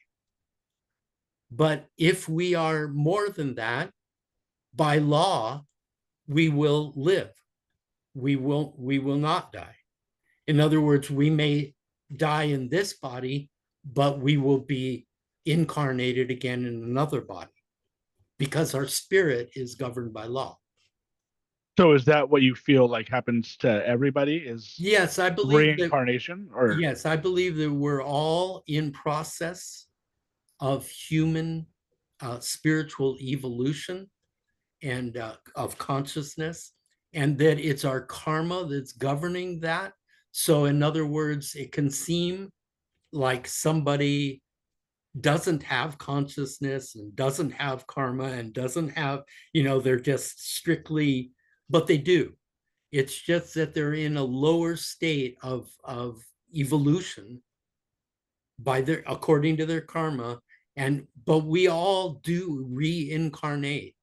But if we are more than that, by law, we will live. We will not die. In other words, we may die in this body, but we will be incarnated again in another body because our spirit is governed by law. So is that what you feel like happens to everybody? Is Yes, I believe that. reincarnation or Yes, I believe that we're all in process of human spiritual evolution and of consciousness, and that it's our karma that's governing that. So, in other words, it can seem like somebody doesn't have consciousness and doesn't have karma and doesn't have, they're just strictly, but they do. It's just that they're in a lower state of evolution by their according to their karma, but we all do reincarnate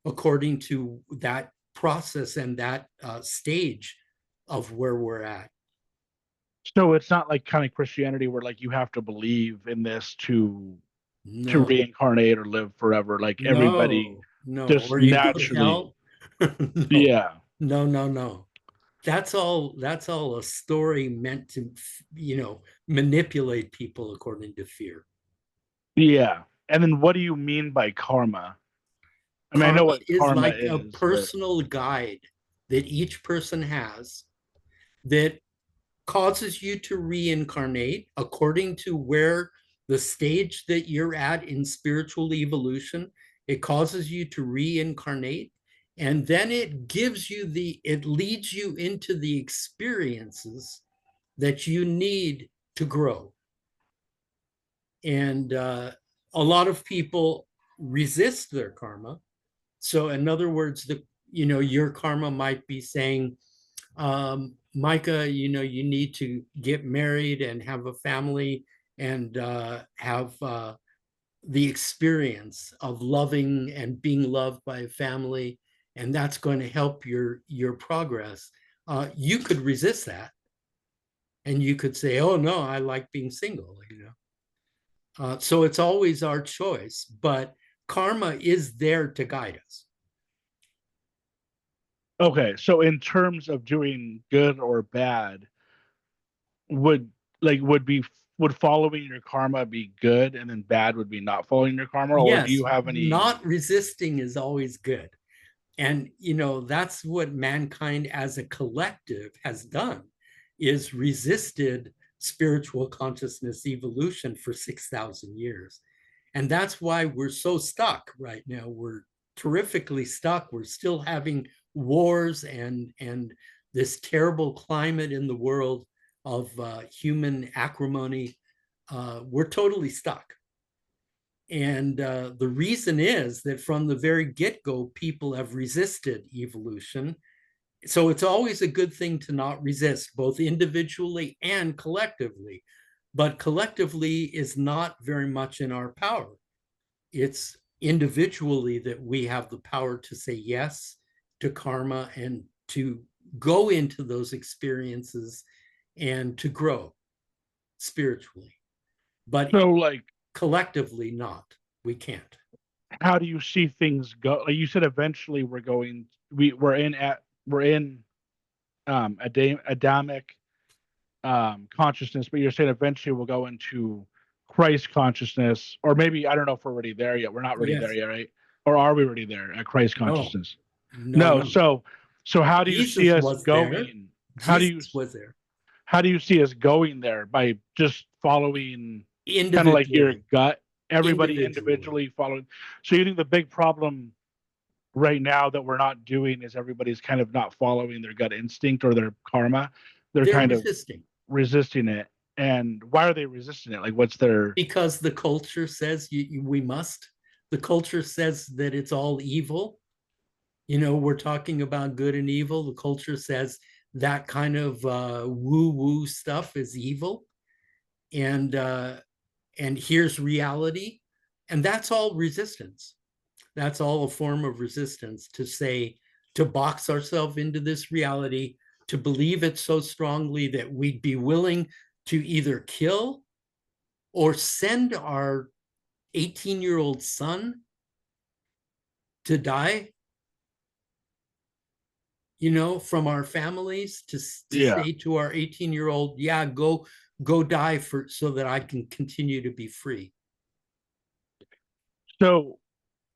according to that process and that stage of where we're at. so it's not like kind of Christianity where like you have to believe in this to No, reincarnate or live forever. Like everybody no, just or you go to naturally, hell. No, yeah, no. That's all a story meant to, manipulate people according to fear. yeah. And then what do you mean by karma? I mean, I know Karma what is karma like a is, but personal guide that each person has that causes you to reincarnate according to where the stage that you're at in spiritual evolution. It causes you to reincarnate. And then it leads you into the experiences that you need to grow. And a lot of people resist their karma. So, in other words, your karma might be saying, Micah, you need to get married and have a family and have the experience of loving and being loved by a family, and that's going to help your progress. You could resist that, and you could say, "Oh no, I like being single." So it's always our choice, but karma is there to guide us. okay. So in terms of doing good or bad, would would following your karma be good and then bad would be not following your karma, or do Yes, you have any? not resisting is always good. And that's what mankind as a collective has done, is resisted spiritual consciousness evolution for 6,000 years. And that's why we're so stuck right now. We're terrifically stuck. We're still having wars and this terrible climate in the world of human acrimony, we're totally stuck. And the reason is that from the very get-go, people have resisted evolution. So it's always a good thing to not resist, both individually and collectively. But collectively is not very much in our power. It's individually that we have the power to say yes to karma and to go into those experiences and to grow spiritually. But So like, collectively, not. We can't. how do you see things go? Like you said, eventually we're in Adamic consciousness, but you're saying eventually we'll go into Christ consciousness, or maybe I don't know if we're already there yet. We're not really there Yes. yet, right? Or are we already there at Christ No, consciousness? no, No. no. So how do you see Jesus us was there. going? How do you Jesus was there how do you see us going there? By just following kind of like your individually. gut, everybody Individually. individually following. So you think the big problem right now that we're not doing is everybody's kind of not following their gut instinct or their karma. They're They're kind of resisting resisting it. And why are they resisting it? Like, what's their? because the culture says we must. The culture says that it's all evil. We're talking about good and evil. The culture says that kind of woo-woo stuff is evil. And here's reality. And that's all resistance. That's all a form of resistance to say, to box ourselves into this reality, to believe it so strongly that we'd be willing to either kill or send our 18-year-old son to die, from our families, to Yeah. say to our 18-year-old, yeah, go die so that I can continue to be free. So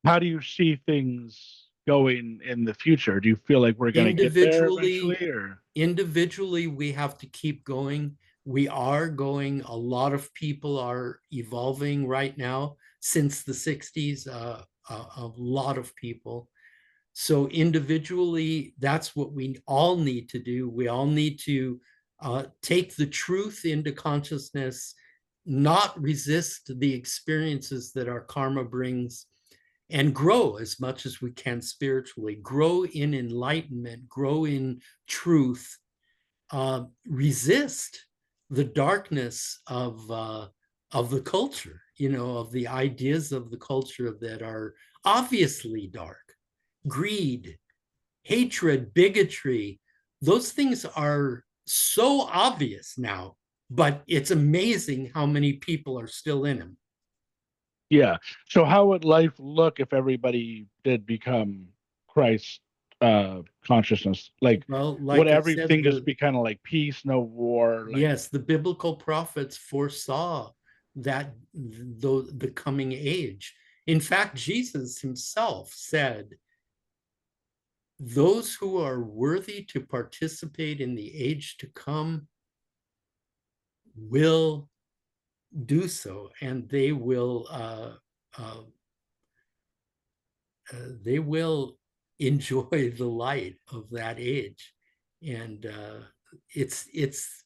how do you see things going in the future? Do you feel like we're going to get there eventually, individually or? individually we have to keep going. We are going. A lot of people are evolving right now since the 60s. A lot of people. So individually, that's what we all need to do. We all need to take the truth into consciousness, not resist the experiences that our karma brings, and grow as much as we can spiritually, grow in enlightenment, grow in truth, resist the darkness of the culture, of the ideas of the culture that are obviously dark. Greed, hatred, bigotry, those things are so obvious now, but it's amazing how many people are still in them. Yeah. So how would life look if everybody did become Christ consciousness? Like, Well, would like I said, everything just be kind of like peace, no war? Like, yes, the biblical prophets foresaw that the coming age. In fact, Jesus himself said, those who are worthy to participate in the age to come will do so, and uh, they will enjoy the light of that age. And it's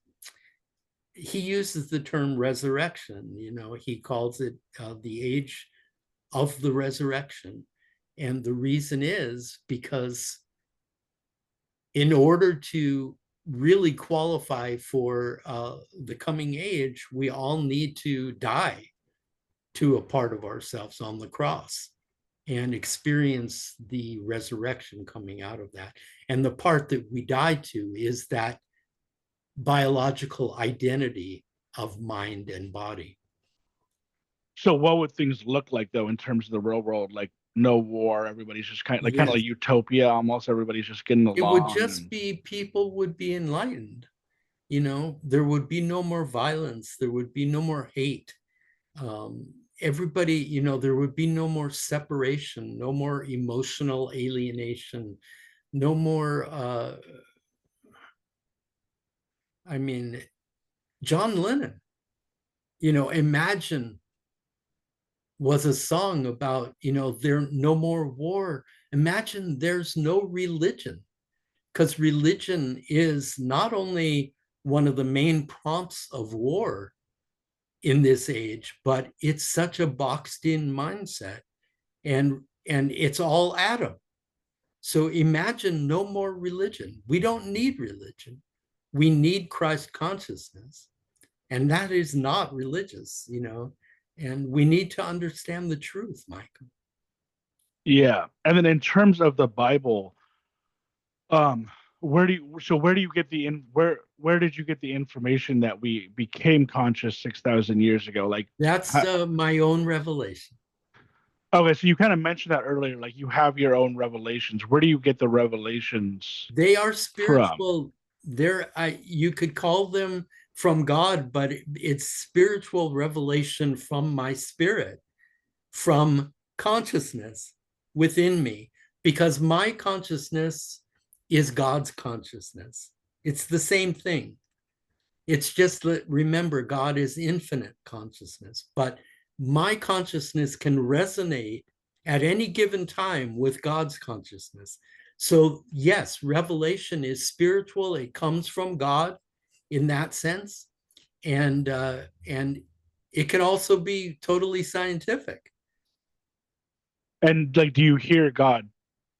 he uses the term resurrection. He calls it the age of the resurrection, and the reason is because in order to really qualify for the coming age, we all need to die to a part of ourselves on the cross and experience the resurrection coming out of that. And the part that we die to is that biological identity of mind and body. so what would things look like though in terms of the real world? Like, no war, everybody's just kind of Yes, like utopia almost. Everybody's just getting it would along, just and be people would be enlightened. There would be no more violence, there would be no more hate. Everybody, there would be no more separation, no more emotional alienation, no more I mean, John Lennon, Imagine was a song about, there no more war, imagine there's no religion, because religion is not only one of the main prompts of war in this age, but it's such a boxed in mindset, and it's all Adam. So imagine no more religion. We don't need religion. We need Christ consciousness. And that is not religious, and we need to understand the truth, Michael. Yeah. And then in terms of the Bible, um, where do you get the where did you get the information that we became conscious 6,000 years ago? Like, That's how, my own revelation. okay, so you kind of mentioned that earlier, like you have your own revelations. Where do you get the revelations They are from? spiritual. You could call them from God, but it's spiritual revelation from my spirit, from consciousness within me, because my consciousness is God's consciousness. It's the same thing. It's just that, remember, God is infinite consciousness, but my consciousness can resonate at any given time with God's consciousness. So, yes, revelation is spiritual. It comes from God in that sense, and it can also be totally scientific. And like, do you hear God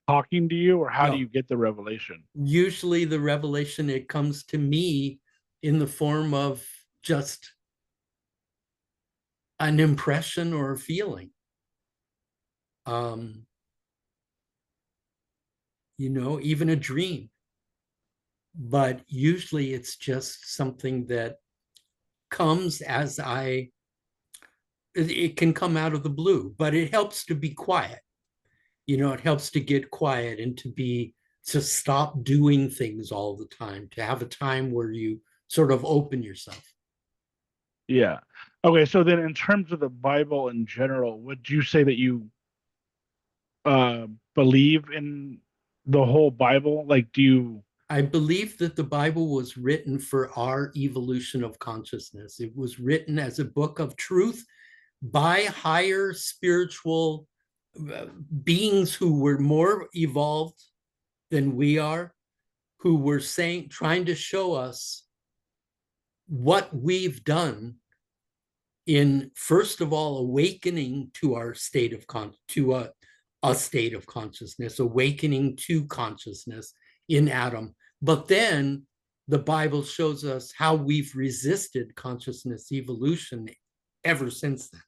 talking to you, or how do No, you get the revelation? usually the revelation, it comes to me in the form of just an impression or a feeling. Um, even a dream. But usually it's just something that comes as it can come out of the blue, but it helps to be quiet. It helps to get quiet and to stop doing things all the time, to have a time where you sort of open yourself. Yeah. Okay, so then in terms of the Bible in general, would you say that you believe in the whole Bible? Like, do you? I believe that the Bible was written for our evolution of consciousness. It was written as a book of truth by higher spiritual uh, beings who were more evolved than we are, who were trying to show us what we've done in, first of all, awakening to our state of to a state of consciousness, awakening to consciousness in Adam. But then the Bible shows us how we've resisted consciousness evolution ever since then.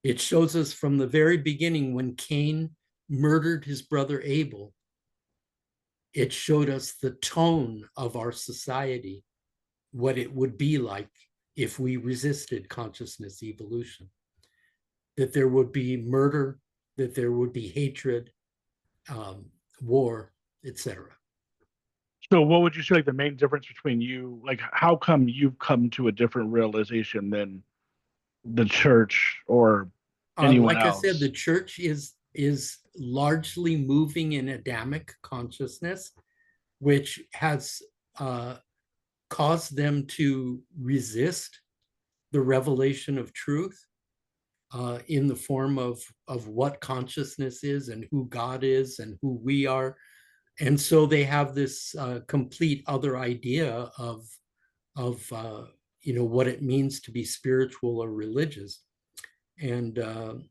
It shows us from the very beginning, when Cain murdered his brother Abel, it showed us the tone of our society, what it would be like if we resisted consciousness evolution, that there would be murder, that there would be hatred, um, war, etc. So, what would you say like the main difference between you? Like, how come you've come to a different realization than the church or anyone Like I said, the else? church is largely moving in Adamic consciousness, which has uh, caused them to resist the revelation of truth in the form of what consciousness is and who God is and who we are. And so they have this complete other idea of what it means to be spiritual or religious. And um,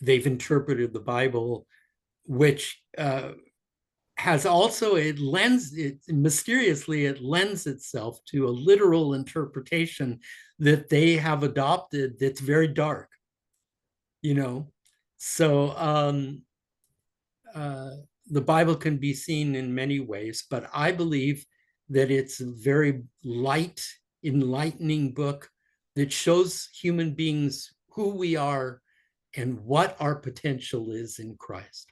they've interpreted the Bible, which has also, it lends itself to a literal interpretation that they have adopted that's very dark, you know. So uh, the Bible can be seen in many ways, but I believe that it's a very light, enlightening book that shows human beings who we are and what our potential is in Christ.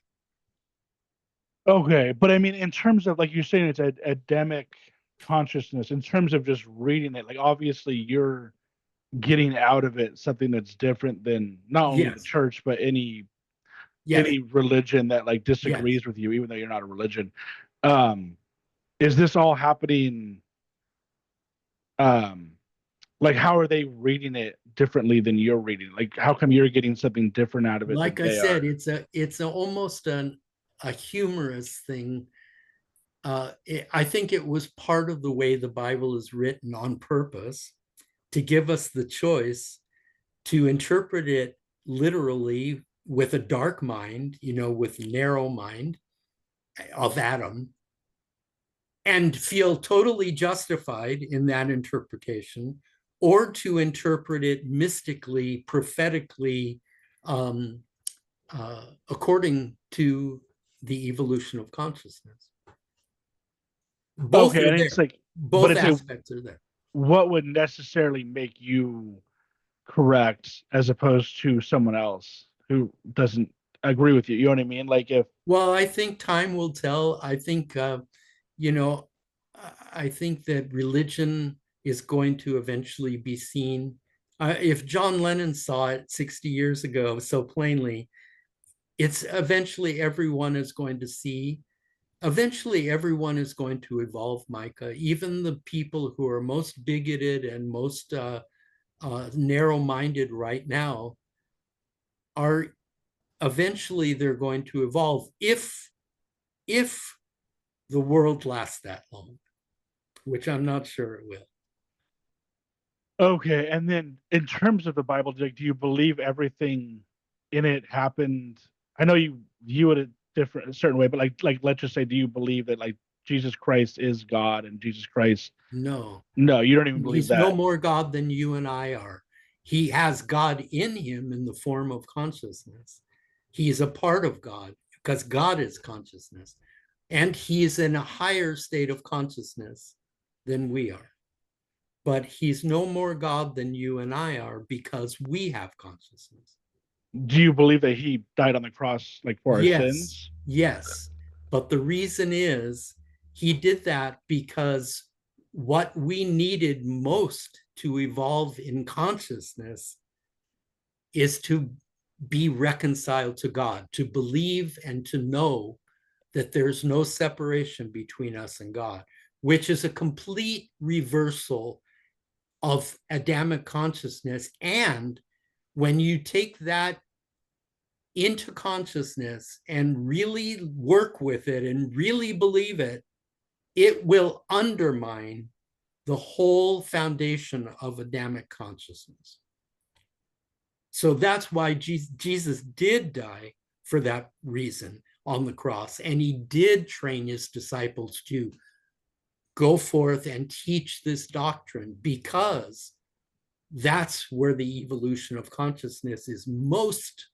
Okay, but I mean, in terms of like you're saying, it's a Adamic consciousness. In terms of just reading it, like obviously you're getting out of it something that's different than not only the Yes, church but yes, any religion that like yes. disagrees with you, even though you're not a religion. Um, is this all happening? Um, Like, how are they reading it differently than you're reading? Like, how come you're getting something different out of it than Like I they said, are? almost a humorous thing. I think it was part of the way the Bible is written on purpose to give us the choice to interpret it literally with a dark mind, with narrow mind of Adam, and feel totally justified in that interpretation, or to interpret it mystically, prophetically, um, according to the evolution of consciousness. Both Okay, are and it's there. like, but Both it's a aspects are there. what would necessarily make you correct as opposed to someone else who doesn't agree with you? You know what I mean? Like if Well, I think time will tell. I think, you know, I think that religion is going to eventually be seen. If John Lennon saw it 60 years ago so plainly, it's eventually everyone is going to see. Eventually, everyone is going to evolve, Micah. Even the people who are most bigoted and most narrow-minded right now are eventually they're going to evolve if the world lasts that long, which I'm not sure it will. okay, and then in terms of the Bible, like, do you believe everything in it happened? I know you view it a certain way, but like let's just say, do you believe that like Jesus Christ is God and Jesus Christ? No, No, you don't even believe he's no that. more God than you and I are. He has God in him in the form of consciousness. He is a part of God because God is consciousness. And he is in a higher state of consciousness than we are. But he's no more God than you and I are because we have consciousness. Do you believe that he died on the cross like for our Yes, sins? yes. But the reason is he did that because what we needed most to evolve in consciousness is to be reconciled to God, to believe and to know that there's no separation between us and God, which is a complete reversal of Adamic consciousness. And when you take that into consciousness and really work with it and really believe it, it will undermine the whole foundation of Adamic consciousness. So that's why Jesus did die for that reason on the cross. And he did train his disciples to go forth and teach this doctrine because that's where the evolution of consciousness is most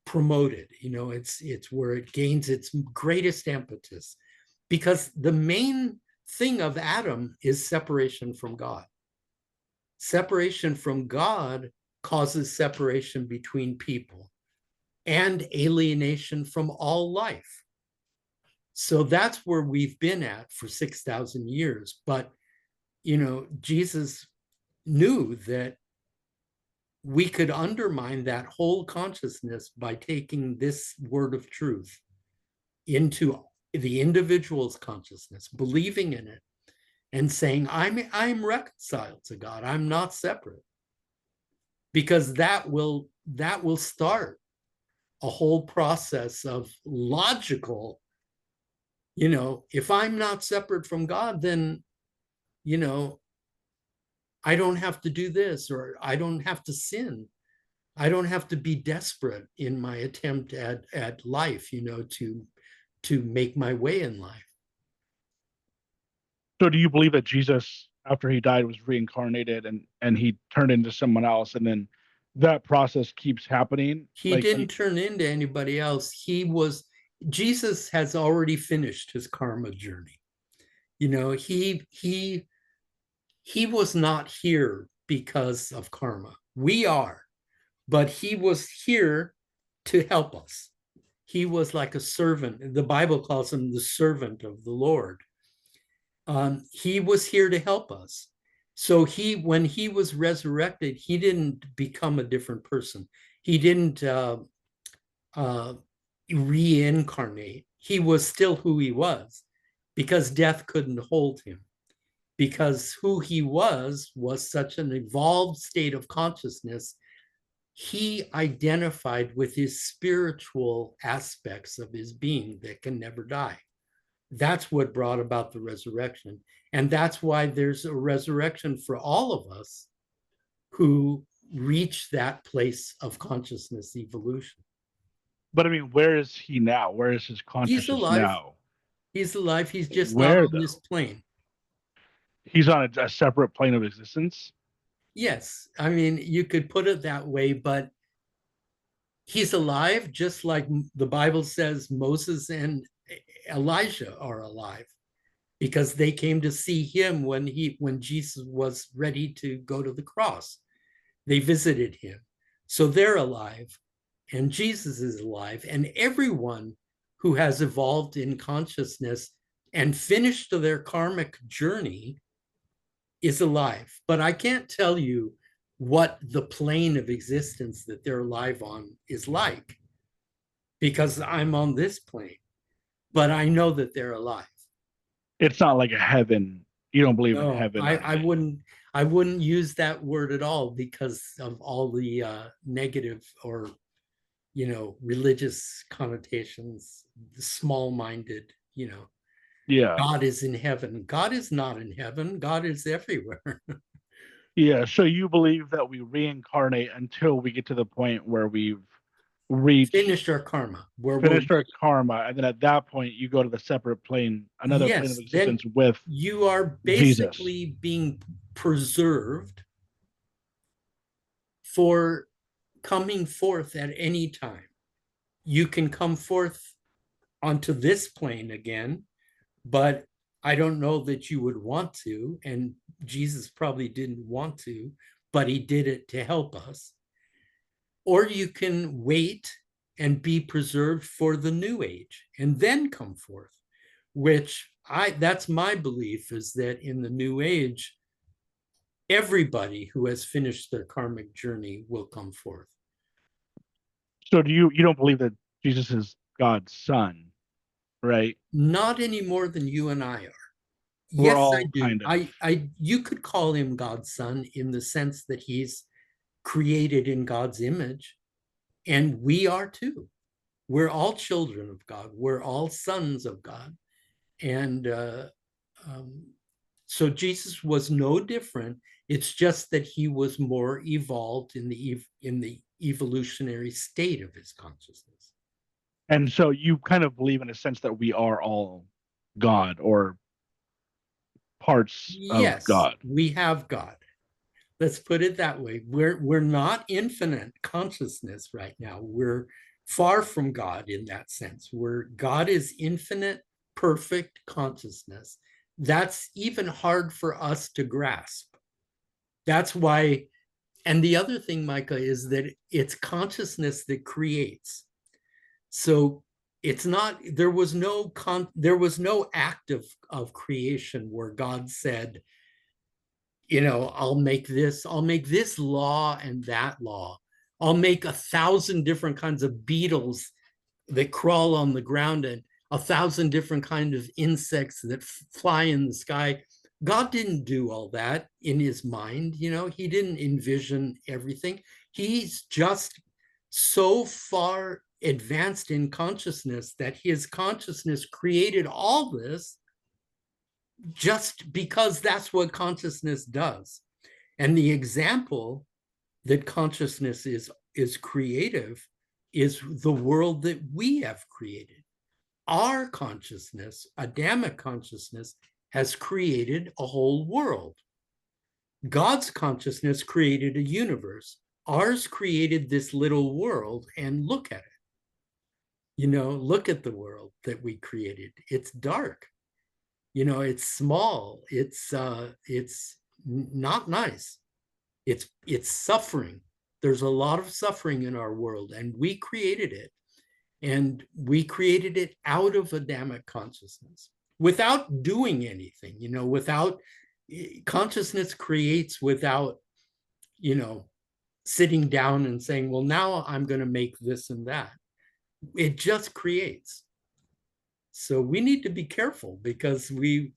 promoted. It's where it gains its greatest impetus because the main thing of Adam is separation from God. Separation from God causes separation between people and alienation from all life. So that's where we've been at for 6,000 years. But, Jesus knew that we could undermine that whole consciousness by taking this word of truth into the individual's consciousness, believing in it, and saying, I'm reconciled to God. I'm not separate. Because that will start a whole process of logical, if I'm not separate from God, then, you know, I don't have to do this, or I don't have to sin. I don't have to be desperate in my attempt at life, to make my way in life. So do you believe that Jesus, after he died, was reincarnated and he turned into someone else, and then that process keeps happening? He didn't turn into anybody else. Jesus has already finished his karma journey. He was not here because of karma. We are, but he was here to help us. He was like a servant. The Bible calls him the servant of the Lord. He was here to help us. So when he was resurrected, he didn't become a different person. He didn't uh, reincarnate. He was still who he was because death couldn't hold him. because who he was such an evolved state of consciousness. He identified with his spiritual aspects of his being that can never die. That's what brought about the resurrection. And that's why there's a resurrection for all of us who reach that place of consciousness evolution. But I mean, where is he now? Where is his He's consciousness alive. now? He's alive. He's just not Where on this though? plane. He's on a separate plane of existence. Yes. I mean, you could put it that way, but he's alive, just like the Bible says Moses and Elijah are alive, because they came to see him when Jesus was ready to go to the cross. They visited him. So they're alive, and Jesus is alive, and everyone who has evolved in consciousness and finished their karmic journey is alive. But I can't tell you what the plane of existence that they're alive on is like, because I'm on this plane, but I know that they're alive. It's not like a heaven. You don't believe in No, heaven or I anything. wouldn't use that word at all because of all the negative or religious connotations, small-minded. Yeah. God is in heaven. God is not in heaven. God is everywhere. Yeah. So you believe that we reincarnate until we get to the point where we've reached, Finished our karma, where we're, finished our karma, and then at that point you go to the separate plane, another plane of yes, then existence with you are Jesus. basically being preserved for coming forth at any time. You can come forth onto this plane again, but I don't know that you would want to. And Jesus probably didn't want to, but he did it to help us. Or you can wait and be preserved for the new age and then come forth, which that's my belief, is that in the new age, everybody who has finished their karmic journey will come forth. So do you don't believe that Jesus is God's son, right? Not any more than you and I are. We're Yes, I all do. kind of. You could call him God's son in the sense that he's created in God's image, and we are too. We're all children of God. We're all sons of God, and um, so Jesus was no different. It's just that he was more evolved in the evolutionary state of his consciousness. And so you kind of believe in a sense that we are all God or parts of Yes, God. we have God. Let's put it that way. We're not infinite consciousness right now. We're far from God in that sense. Where God is infinite, perfect consciousness. That's even hard for us to grasp. That's why, and the other thing, Micah, is that it's consciousness that creates. So it's not, there was no act of creation where God said, I'll make this law and that law. I'll make 1,000 different kinds of beetles that crawl on the ground and 1,000 different kinds of insects that fly in the sky. God didn't do all that in his mind. He didn't envision everything. He's just so far advanced in consciousness that his consciousness created all this just because that's what consciousness does. And the example that consciousness is creative is the world that we have created. Our consciousness, Adamic consciousness, has created a whole world. God's consciousness created a universe. Ours created this little world, and look at it. Look at the world that we created. It's dark. It's small. It's not nice. It's suffering. There's a lot of suffering in our world, and we created it. And we created it out of Adamic consciousness without doing anything, without consciousness creates without, sitting down and saying, well, now I'm going to make this and that. It just creates. So we need to be careful, because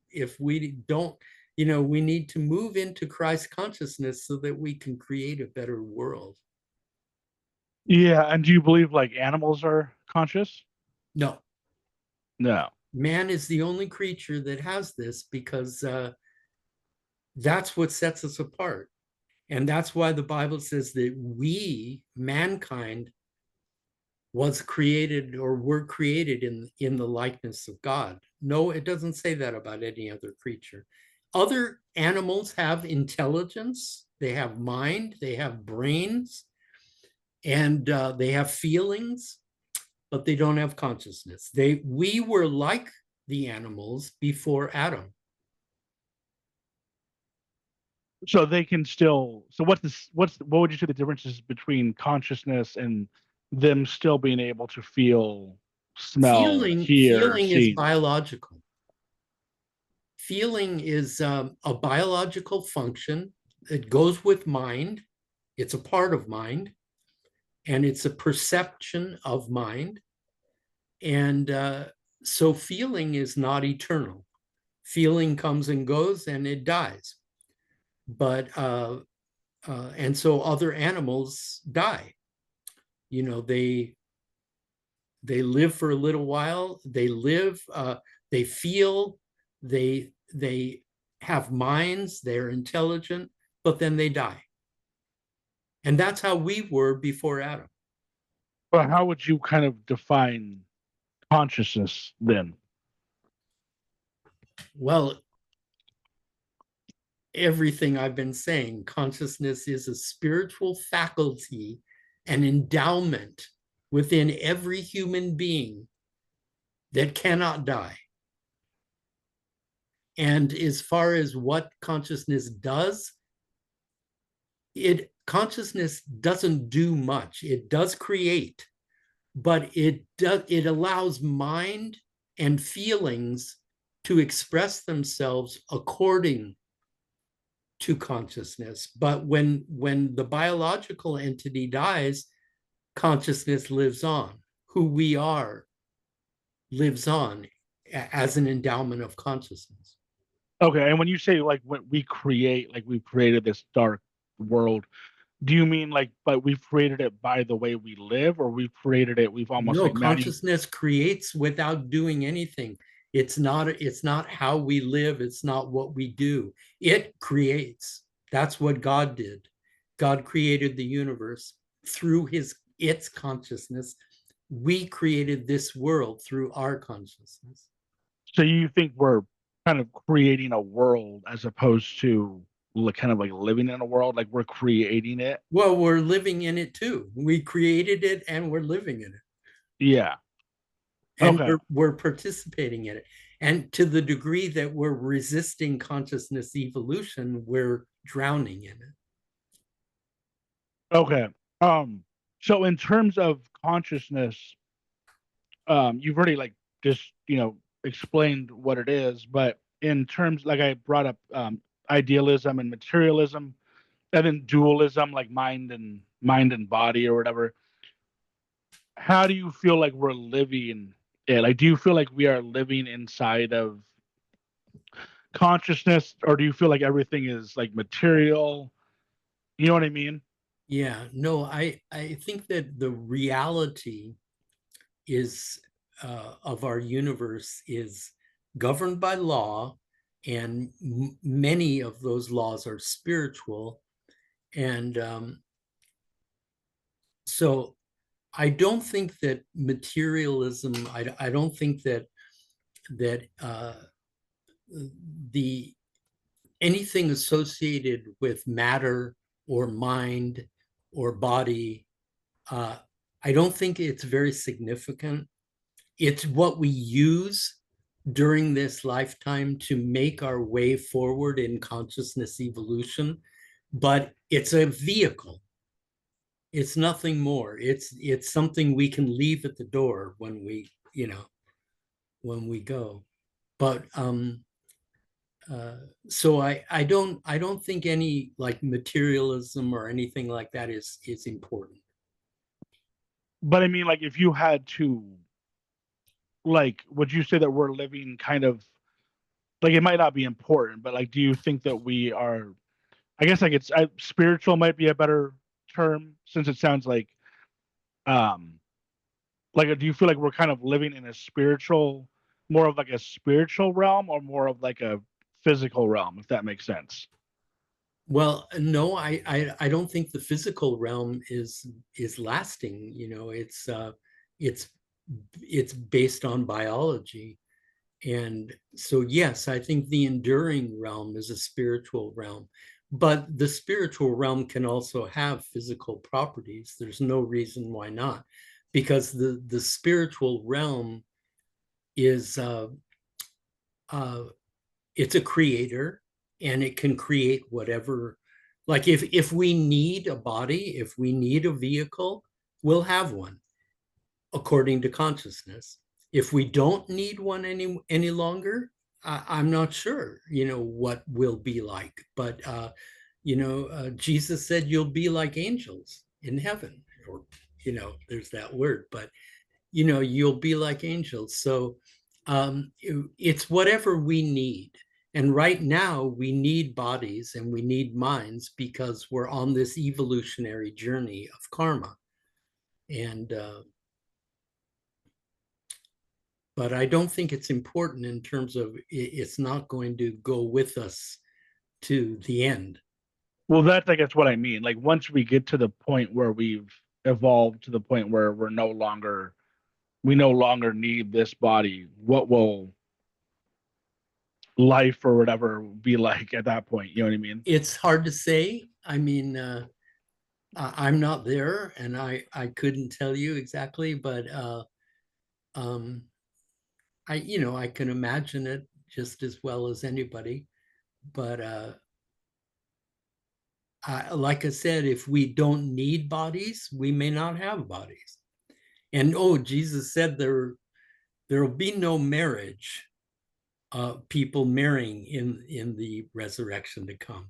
if we don't, We need to move into Christ consciousness so that we can create a better world. Yeah, and do you believe like animals are conscious? No, No. man is the only creature that has this because that's what sets us apart. And that's why the Bible says that we, mankind, was created or were created in the likeness of God. No, it doesn't say that about any other creature. Other animals have intelligence, they have mind, they have brains, and they have feelings, but they don't have consciousness. We were like the animals before Adam. So they can still. So what would you say the differences between consciousness and them still being able to feel, smell, hear, Feeling is see? biological. Feeling is a biological function. It goes with mind. It's a part of mind, and it's a perception of mind. And so feeling is not eternal. Feeling comes and goes, and it dies. But and so other animals die. They live for a little while. They live. They feel. They have minds. They're intelligent, but then they die. And that's how we were before Adam. But how would you kind of define consciousness then? Well, everything I've been saying, consciousness is a spiritual faculty, an endowment within every human being that cannot die. And as far as what consciousness does, consciousness doesn't do much. It does create, but it allows mind and feelings to express themselves according to consciousness. But when the biological entity dies, consciousness lives on. Who we are lives on as an endowment of consciousness. Okay, and when you say like when we create, like we've created this dark world, do you mean like, but we've created it by the way we live, or we've created it, we've almost No, like manu? consciousness creates without doing anything. It's not how we live, it's not what we do. It creates. That's what God did. God created the universe through its consciousness. We created this world through our consciousness. So you think we're kind of creating a world as opposed to like kind of like living in a world, like we're creating it? Well, we're living in it too. We created it and we're living in it. Yeah. And Okay. we're participating in it. And to the degree that we're resisting consciousness evolution, we're drowning in it. Okay. Um, so in terms of consciousness, you've already like just, explained what it is, but in terms like I brought up idealism and materialism, and then dualism, like mind and body or whatever. How do you feel like we're living it? Like, do you feel like we are living inside of consciousness, or do you feel like everything is like material? You know what I mean? Yeah, no, I think that the reality is of our universe is governed by law, and many of those laws are spiritual. And so I don't think that materialism, I don't think that the anything associated with matter or mind or body, uh, I don't think it's very significant. It's what we use during this lifetime to make our way forward in consciousness evolution, but it's a vehicle. It's nothing more. It's something we can leave at the door when we go. But uh, so I don't think any like materialism or anything like that is important. But I mean, like, if you had to, like, would you say that we're living kind of like it might not be important, but like, do you think that we are? I guess like spiritual might be a better term since it sounds um like do you feel like we're kind of living in a spiritual, more of like a spiritual realm or more of like a physical realm, if that makes sense? Well, no, I don't think the physical realm is lasting. It's it's based on biology. And so, yes, I think the enduring realm is a spiritual realm, but the spiritual realm can also have physical properties. There's no reason why not, because the spiritual realm is uh, it's a creator, and it can create whatever. Like if we need a body, if we need a vehicle, we'll have one according to consciousness. If we don't need one any longer, I'm not sure, what we'll be like. But Jesus said you'll be like angels in heaven, or there's that word, but you'll be like angels. So it's whatever we need. And right now, we need bodies and we need minds because we're on this evolutionary journey of karma. And but I don't think it's important in terms of it's not going to go with us to the end. Well, that's I guess what I mean. Like once we get to the point where we've evolved to the point where we no longer need this body, what will life or whatever be like at that point? You know what I mean? It's hard to say. I mean, I'm not there, and I couldn't tell you exactly, but um, I can imagine it just as well as anybody. But like I said, if we don't need bodies, we may not have bodies. And oh, Jesus said there will be no marriage, people marrying in the resurrection to come,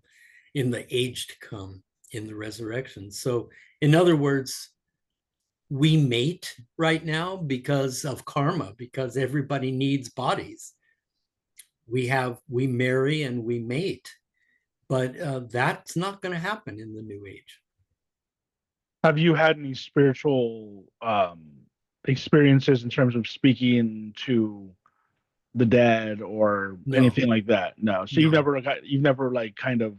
in the age to come, in the resurrection. So, in other words, we mate right now because of karma, because everybody needs bodies. We marry and we mate, but that's not going to happen in the new age. Have you had any spiritual experiences in terms of speaking to the dead or No, anything like that? No. So no, you've never like kind of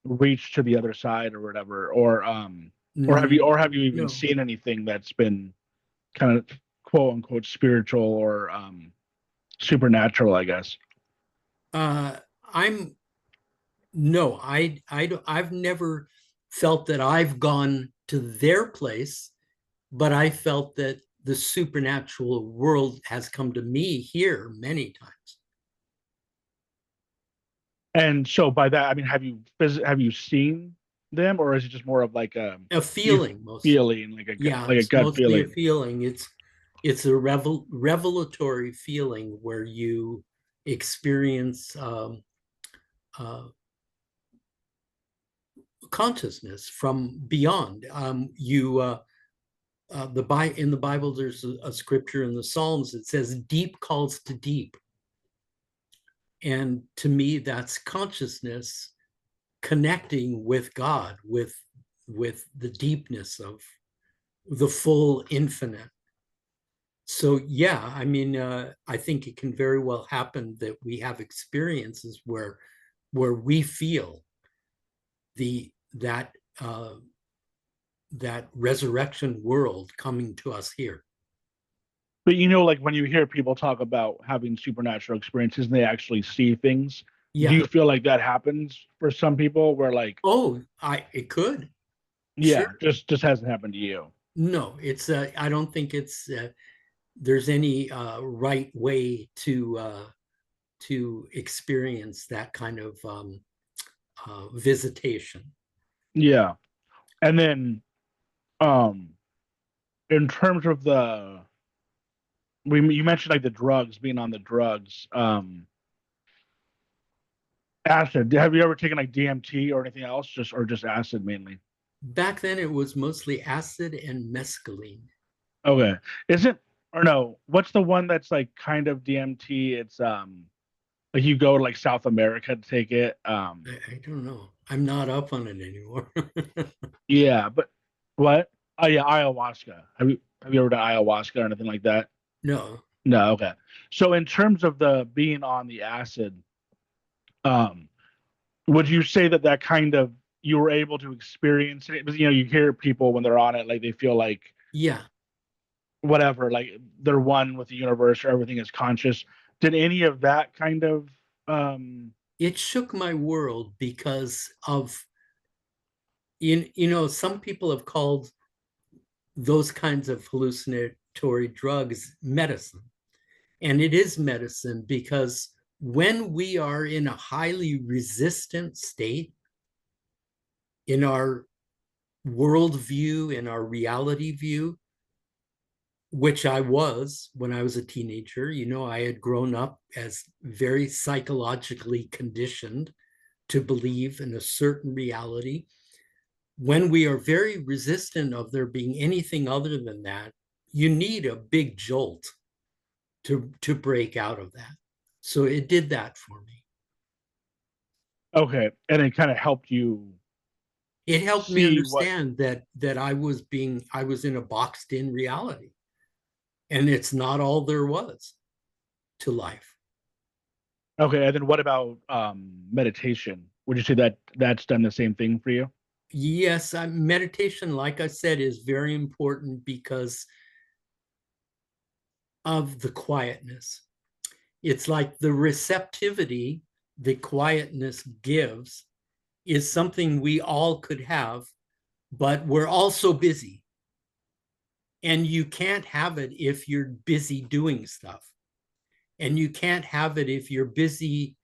reached to the other side or whatever, or have you even no. seen anything that's been kind of quote unquote spiritual or supernatural, I guess? uh I'm no, I've never felt that I've gone to their place, but I felt that the supernatural world has come to me here many times. And so by that, I mean, have you seen them, or is it just more of like A you feeling mostly. feeling Yeah, like a it's gut mostly a feeling? feeling. It's a revelatory feeling where you experience uh, consciousness from beyond. You in the Bible, there's a scripture in the Psalms that says, "Deep calls to deep," and to me, that's consciousness connecting with God, with the deepness of the full infinite. So yeah, I mean, I think it can very well happen that we have experiences where we feel the uh, that resurrection world coming to us here. But like when you hear people talk about having supernatural experiences and they actually see things, do Yeah. you feel like that happens for some people where like, Oh, I it could. yeah, Sure. just hasn't happened to you? No, it's I don't think it's there's any right way to experience that kind of visitation. Yeah. And then um in terms of you mentioned like the drugs, being on the drugs, acid. Have you ever taken like DMT or anything else, just acid mainly? Back then, it was mostly acid and mescaline. Okay. Isn't or no, what's the one that's like kind of DMT? It's Like you go to like South America to take it. I don't know. I'm not up on it anymore. Yeah, but what? Oh yeah, ayahuasca. Have you ever done ayahuasca or anything like that? No. No, okay. So in terms of the being on the acid, um, would you say that that kind of you were able to experience it? Because you hear people when they're on it, like they feel like Yeah. whatever, like they're one with the universe or everything is conscious. Did any of that kind of It shook my world because of, some people have called those kinds of hallucinatory drugs medicine. And it is medicine because when we are in a highly resistant state in our worldview, in our reality view, which I was when I was a teenager, I had grown up as very psychologically conditioned to believe in a certain reality. When we are very resistant of there being anything other than that, you need a big jolt to break out of that. So it did that for me. okay, and it kind of helped you It helped me see what understand that I was in a boxed in reality, and it's not all there was to life. okay, and then what about meditation? Would you say that that's done the same thing for you? Yes, meditation, like I said, is very important because of the quietness. It's like the receptivity the quietness gives is something we all could have, but we're all so busy. And you can't have it if you're busy doing stuff. And you can't have it if you're busy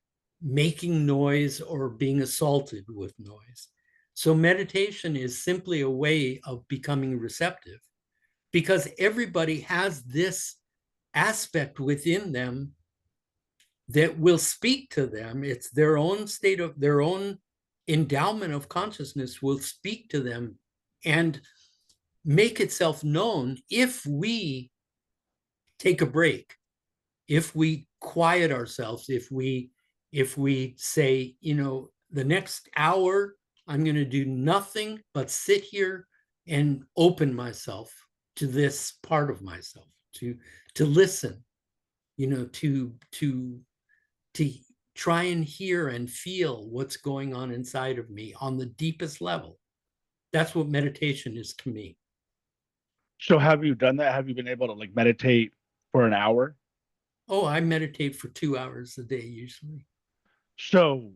making noise or being assaulted with noise. So meditation is simply a way of becoming receptive because everybody has this aspect within them that will speak to them. It's their own state of their own endowment of consciousness will speak to them and make itself known if we take a break, if we quiet ourselves, if we say, the next hour I'm going to do nothing but sit here and open myself to this part of myself, to listen, to try and hear and feel what's going on inside of me on the deepest level. That's what meditation is to me. So have you done that? Have you been able to like meditate for an hour? Oh, I meditate for 2 hours a day usually. So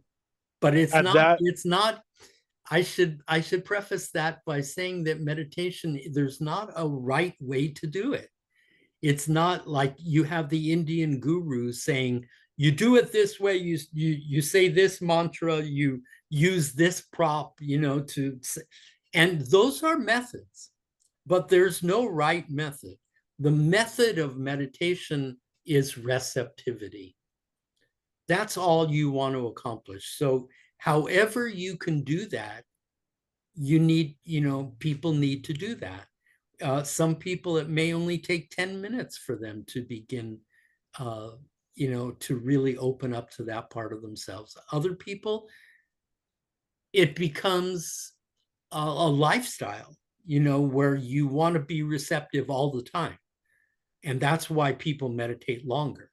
But it's at not, that, it's not, I should preface that by saying that meditation, there's not a right way to do it. It's not like you have the Indian guru saying, you do it this way, you say this mantra, you use this prop, and those are methods, but there's no right method. The method of meditation is receptivity. That's all you want to accomplish. So however you can do that, people need to do that. Some people, it may only take 10 minutes for them to begin, uh, to really open up to that part of themselves. Other people, it becomes a lifestyle, where you want to be receptive all the time. And that's why people meditate longer.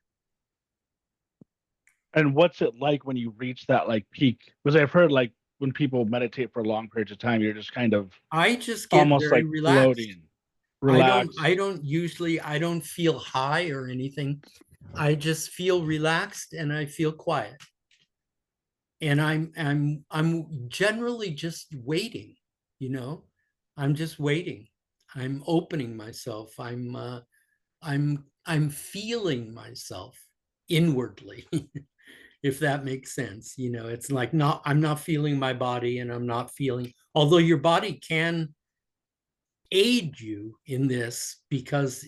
and what's it like when you reach that like peak? Because I've heard like when people meditate for long periods of time, you're just kind of I just get almost very like relaxed. floating, I don't relaxed. I don't usually I don't feel high or anything. I just feel relaxed and I feel quiet. And I'm generally just waiting, you know. I'm just waiting. I'm opening myself. I'm feeling myself inwardly, if that makes sense. It's like not I'm not feeling my body and I'm not feeling, although your body can aid you in this because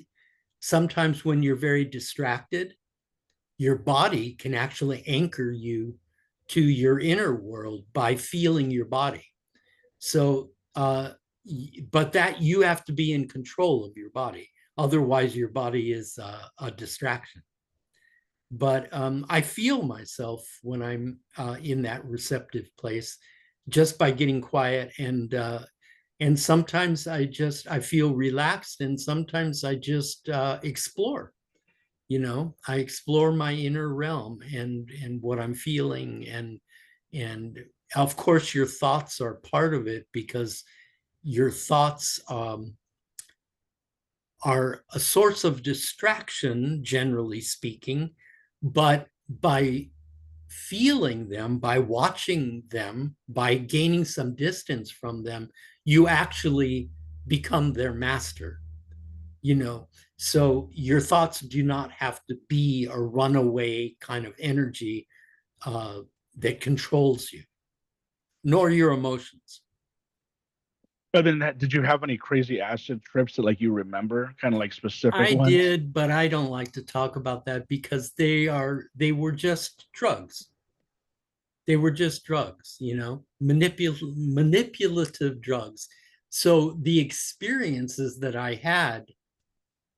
sometimes when you're very distracted, your body can actually anchor you to your inner world by feeling your body. So, but that you have to be in control of your body. Otherwise, your body is a distraction. but I feel myself when I'm in that receptive place just by getting quiet, and sometimes I feel relaxed, and sometimes I just explore. I explore my inner realm and what I'm feeling, and of course your thoughts are part of it, because your thoughts are a source of distraction, generally speaking, but by feeling them, by watching them, by gaining some distance from them, you actually become their master, you know. So your thoughts do not have to be a runaway kind of energy uh, that controls you, nor your emotions. But then, did you have any crazy acid trips that like you remember, kind of like specific I ones? did, but I don't like to talk about that because they were just drugs. They were just drugs, manipulative drugs. So the experiences that I had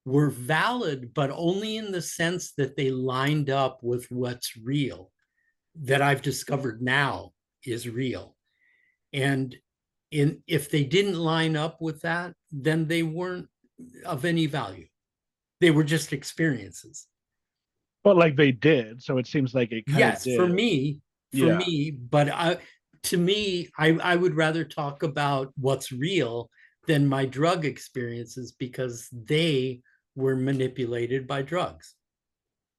were valid, but only in the sense that they lined up with what's real, that I've discovered now is real. And if they didn't line up with that, then they weren't of any value. They were just experiences. But like they did, so it seems like it kind of Yes, for did. me, for Yeah, me, but to me, I would rather talk about what's real than my drug experiences, because they were manipulated by drugs.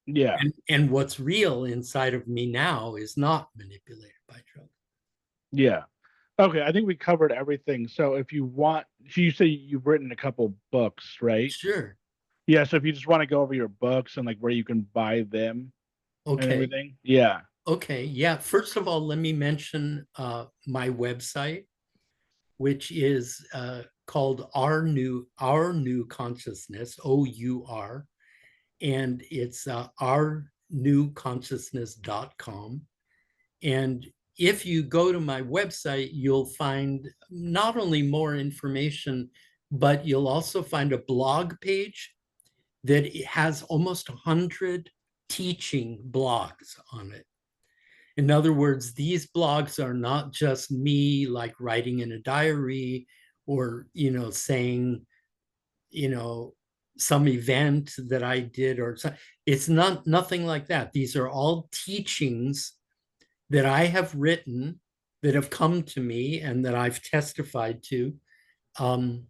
yeah, And what's real inside of me now is not manipulated by drugs. yeah. Okay, I think we covered everything. So if you want, so you say you've written a couple books, right? Sure. Yeah, so if you just want to go over your books and like where you can buy them and Okay. everything. Yeah. Okay. Yeah. First of all, let me mention my website, which is called Our New Consciousness, OUR, and it's ournewconsciousness.com. And if you go to my website, you'll find not only more information, but you'll also find a blog page that has almost 100 teaching blogs on it. In other words, these blogs are not just me like writing in a diary, or, saying, you know, some event that I did, or it's not nothing like that. These are all teachings that I have written, that have come to me and that I've testified to, um,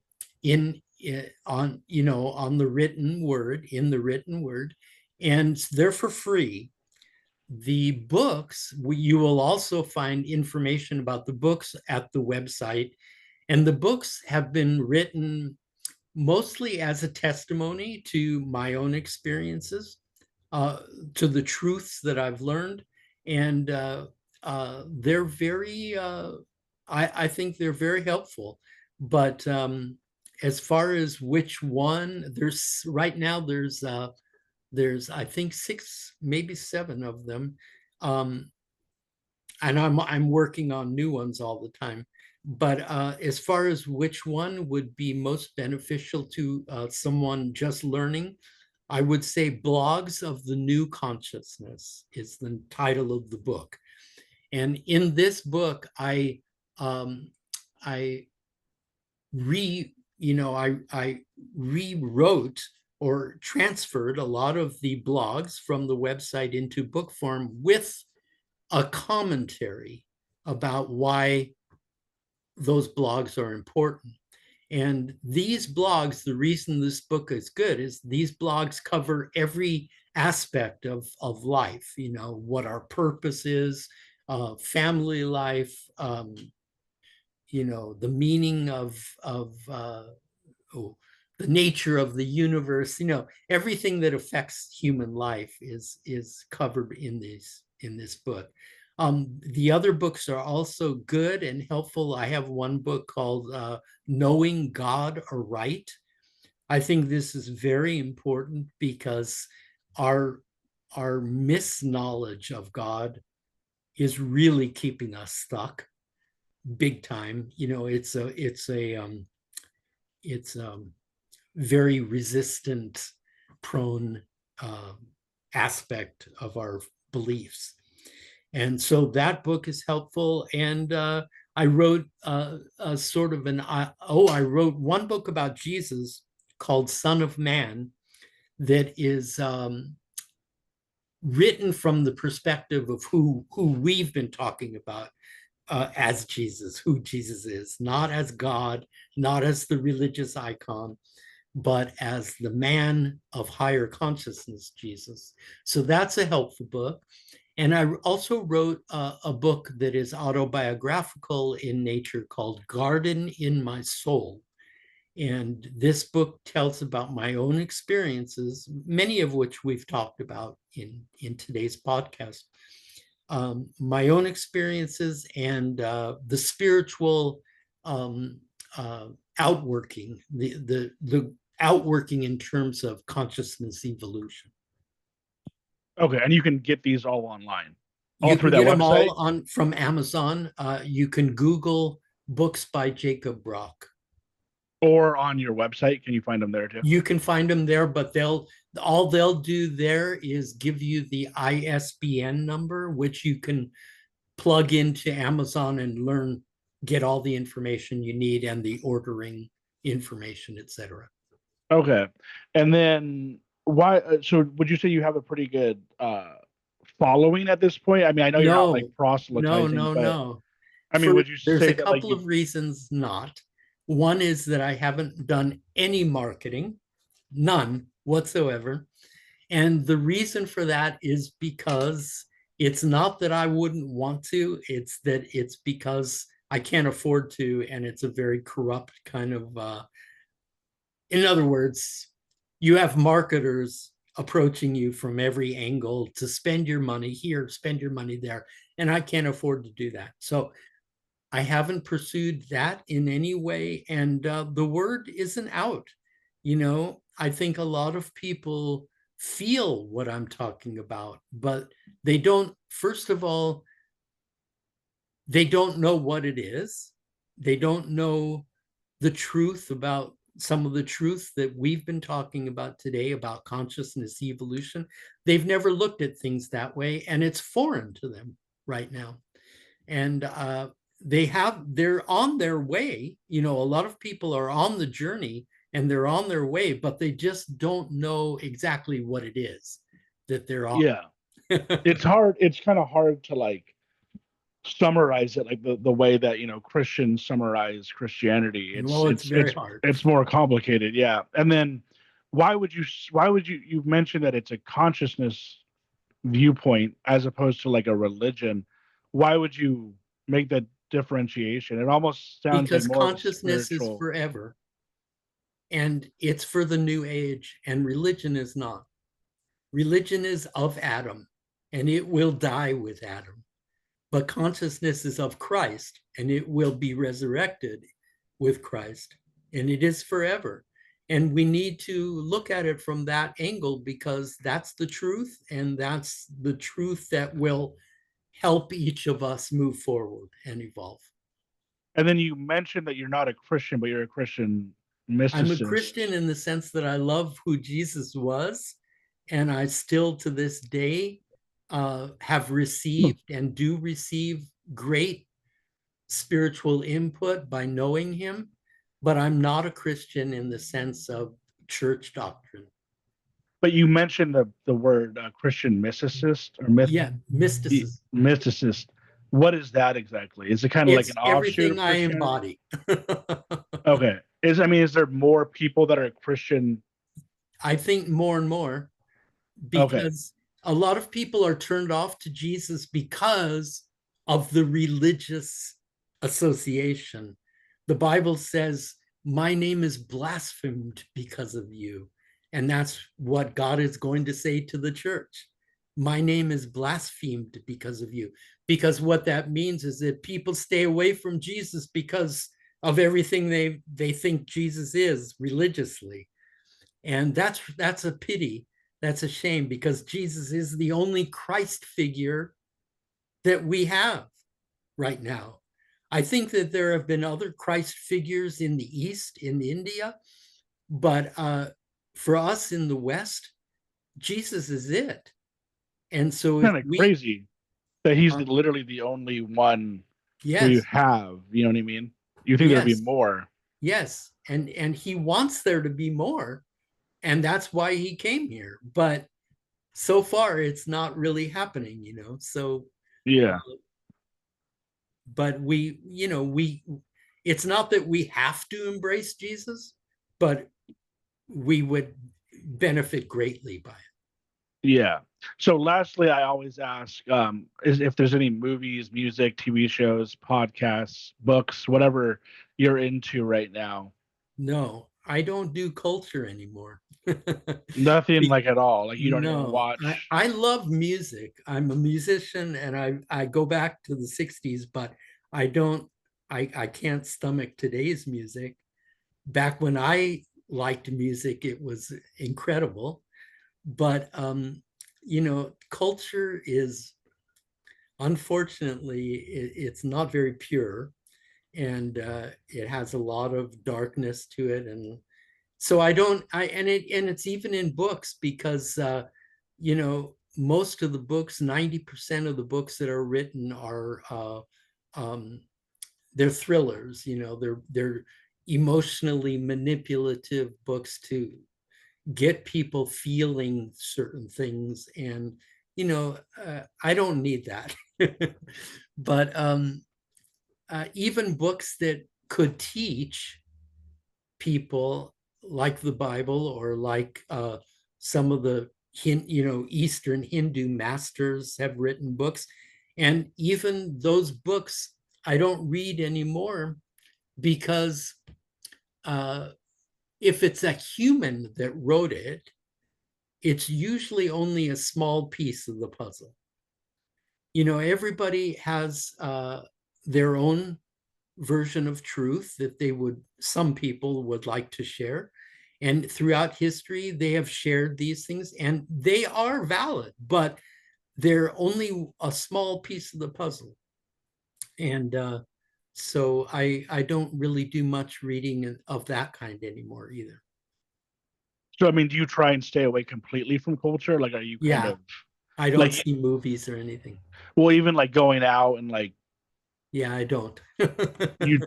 on the written word, in the written word, and they're for free. The books, you will also find information about the books at the website, and the books have been written mostly as a testimony to my own experiences, uh, to the truths that I've learned, and they're very, I think they're very helpful. But as far as which one, there's right now there's I think six, maybe seven of them, um, and I'm working on new ones all the time. But as far as which one would be most beneficial to someone just learning, I would say Blogs of the New Consciousness is the title of the book. And in this book, um, I I rewrote or transferred a lot of the blogs from the website into book form, with a commentary about why those blogs are important. And these blogs, the reason this book is good is these blogs cover every aspect of life, what our purpose is, family life, the meaning of oh, the nature of the universe, everything that affects human life is covered in this book. The other books are also good and helpful. I have one book called Knowing God Aright. I think this is very important because our our misknowledge of God is really keeping us stuck big time. It's very resistant prone uh, aspect of our beliefs. And so that book is helpful. And I wrote a sort of I wrote one book about Jesus called Son of Man that is written from the perspective of who we've been talking about as Jesus, who Jesus is, not as God, not as the religious icon, but as the man of higher consciousness, Jesus. So that's a helpful book. And I also wrote a book that is autobiographical in nature called Garden in My Soul. And this book tells about my own experiences, many of which we've talked about in today's podcast. My own experiences and the spiritual outworking, the outworking in terms of consciousness evolution. Okay, and you can get these all online, all You through can that get them all website, on from Amazon. You can Google books by Jakeb Brock. or on your website. Can you find them there too? You can find them there, but they'll do there is give you the ISBN number, which you can plug into Amazon and get all the information you need and the ordering information, etc. Okay, and then why? So would you say you have a pretty good following at this point? I mean, I know you're not like No, no, proselytizing, no, but no. I mean, would you There's a say that like couple you? of reasons not. One is that I haven't done any marketing, none whatsoever. And the reason for that is because it's not that I wouldn't want to, it's because I can't afford to, and it's a very corrupt kind of in other words, you have marketers approaching you from every angle to spend your money here, spend your money there, and I can't afford to do that. So I haven't pursued that in any way, and the word isn't out. I think a lot of people feel what I'm talking about, but they don't, first of all, they don't know what it is. They don't know the truth about some of the truth that we've been talking about today about consciousness evolution. They've never looked at things that way, and it's foreign to them right now. And they're on their way. A lot of people are on the journey and they're on their way, but they just don't know exactly what it is that they're on. Yeah, it's hard. It's kind of hard to like summarize it like the way that Christians summarize Christianity. It's Well, it's it's very it's hard. it's more complicated. Yeah, and then why would you mentioned that it's a consciousness viewpoint as opposed to like a religion? Why would you make that differentiation? It almost sounds like Because more of a consciousness is spiritual. forever and it's for the new age, and religion is not. Religion is of Adam and it will die with Adam, but consciousness is of Christ and it will be resurrected with Christ, and it is forever. And we need to look at it from that angle because that's the truth, and that's the truth that will help each of us move forward and evolve. And then you mentioned that you're not a Christian, but you're a Christian I'm a Christian mysticist. in the sense that I love who Jesus was, and I still to this day have received and do receive great spiritual input by knowing him, but I'm not a Christian in the sense of church doctrine. But you mentioned the word Christian mysticist or Yeah, mysticism. mysticist. What is that exactly? Is it kind of like It's an offshoot everything of I Christianity? embody. Okay. Is there more people that are Christian? I think more and more, Okay. because a lot of people are turned off to Jesus because of the religious association. The Bible says, my name is blasphemed because of you. And that's what God is going to say to the church. My name is blasphemed because of you. Because what that means is that people stay away from Jesus because of everything they think Jesus is religiously. And that's a pity. That's a shame, because Jesus is the only Christ figure that we have right now. I think that there have been other Christ figures in the East, in India, but for us in the West, Jesus is it. And so if Kind of we, crazy that he's uh, literally the only one we yes, have. You know what I mean? You think there'd be yes, more? yes. And he wants there to be more. And that's why he came here. But so far, it's not really happening, you know? So, uh, Yeah. but it's not that we have to embrace Jesus, but we would benefit greatly by it. Yeah. So lastly, I always ask is if there's any movies, music, TV shows, podcasts, books, whatever you're into right now. No, I don't do culture anymore. Nothing like at all. Like you don't even No, watch. I love music. I'm a musician and I go back to the 60s, but I don't I can't stomach today's music. Back when I liked music, it was incredible. But culture is unfortunately it's not very pure, and it has a lot of darkness to it. And so I don't I and it's even in books because most of the books, 90% of the books that are written are um, they're thrillers. They're emotionally manipulative books to get people feeling certain things. And I don't need that. But even books that could teach people, like the Bible, or like some of the Eastern Hindu masters have written books, and even those books I don't read anymore because uh, if it's a human that wrote it, it's usually only a small piece of the puzzle. Everybody has their own version of truth that some people would like to share. And throughout history, they have shared these things and they are valid, but they're only a small piece of the puzzle. And so I don't really do much reading of that kind anymore either. So I mean, do you try and stay away completely from culture? Like, are you kind Yeah, of I don't like, see movies or anything. well, even like going out and like Yeah, I don't.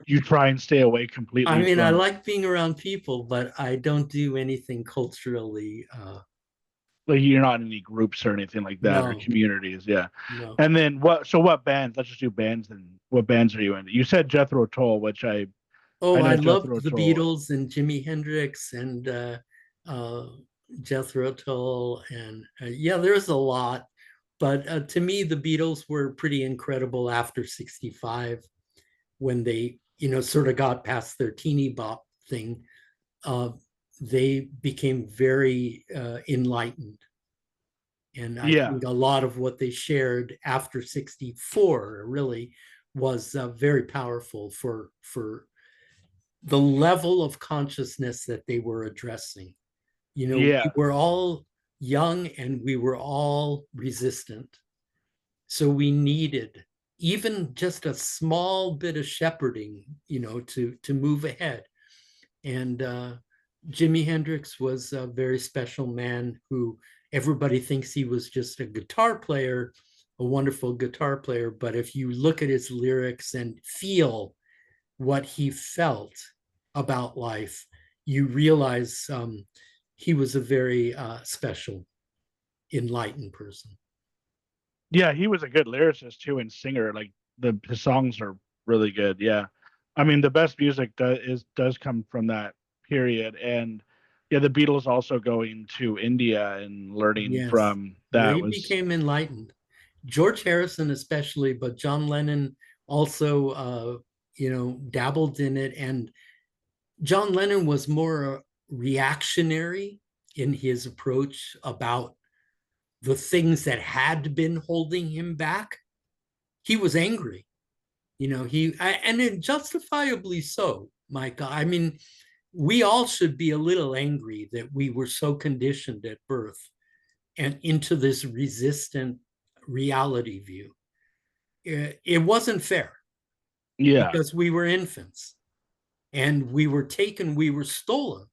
you try and stay away I completely mean, I from like being around people, but I don't do anything culturally. like you're not in any groups or anything like that or No, communities. Yeah. no. And then what? So what bands? Let's just do bands. Then what bands are you in? You said Jethro Tull, which I Oh, know I Jethro loved the Tull. Beatles and Jimi Hendrix and uh, Jethro Tull. And yeah, there's a lot. But to me, the Beatles were pretty incredible after 65 when they, sort of got past their teeny bop thing. Uh, they became very enlightened. And I Yeah. think a lot of what they shared after 64 really was very powerful for the level of consciousness that they were addressing. We Yeah. were all young and we were all resistant. So we needed even just a small bit of shepherding, to move ahead. And Jimi Hendrix was a very special man who everybody thinks he was just a guitar player, a wonderful guitar player. But if you look at his lyrics and feel what he felt about life, you realize he was a very special, enlightened person. Yeah. He was a good lyricist too and singer. Like his songs are really good. Yeah. I mean, the best music does come from that period. And yeah, the Beatles also going to India and learning Yes, from that they was became enlightened. George Harrison, especially, but John Lennon also, dabbled in it. And John Lennon was more reactionary in his approach about the things that had been holding him back. He was angry, and justifiably so, Micah. I mean, we all should be a little angry that we were so conditioned at birth and into this resistant reality view. It wasn't fair yeah. because we were infants and we were stolen.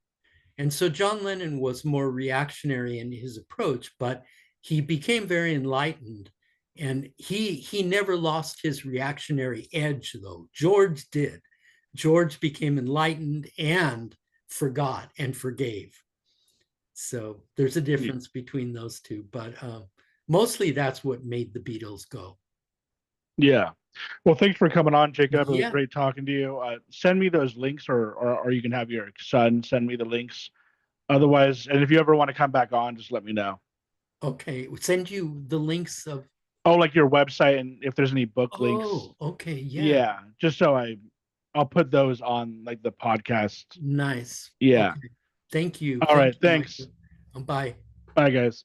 And so John Lennon was more reactionary in his approach, but he became very enlightened, and he never lost his reactionary edge, though. George did. George became enlightened and forgot and forgave. So there's a difference between those two, but mostly that's what made the Beatles go. Yeah. Well, thanks for coming on, Jacob. It was Yeah. great talking to you. Send me those links, or you can have your son send me the links. Otherwise, and if you ever want to come back on, just let me know. Okay. Send you the links of. Oh, like your website, and if there's any book links. Oh, okay. Yeah. Yeah, just so I'll put those on like the podcast. Nice. Yeah. Okay. Thank you. All right. Thank you, Thanks. Micah. Bye. Bye, guys.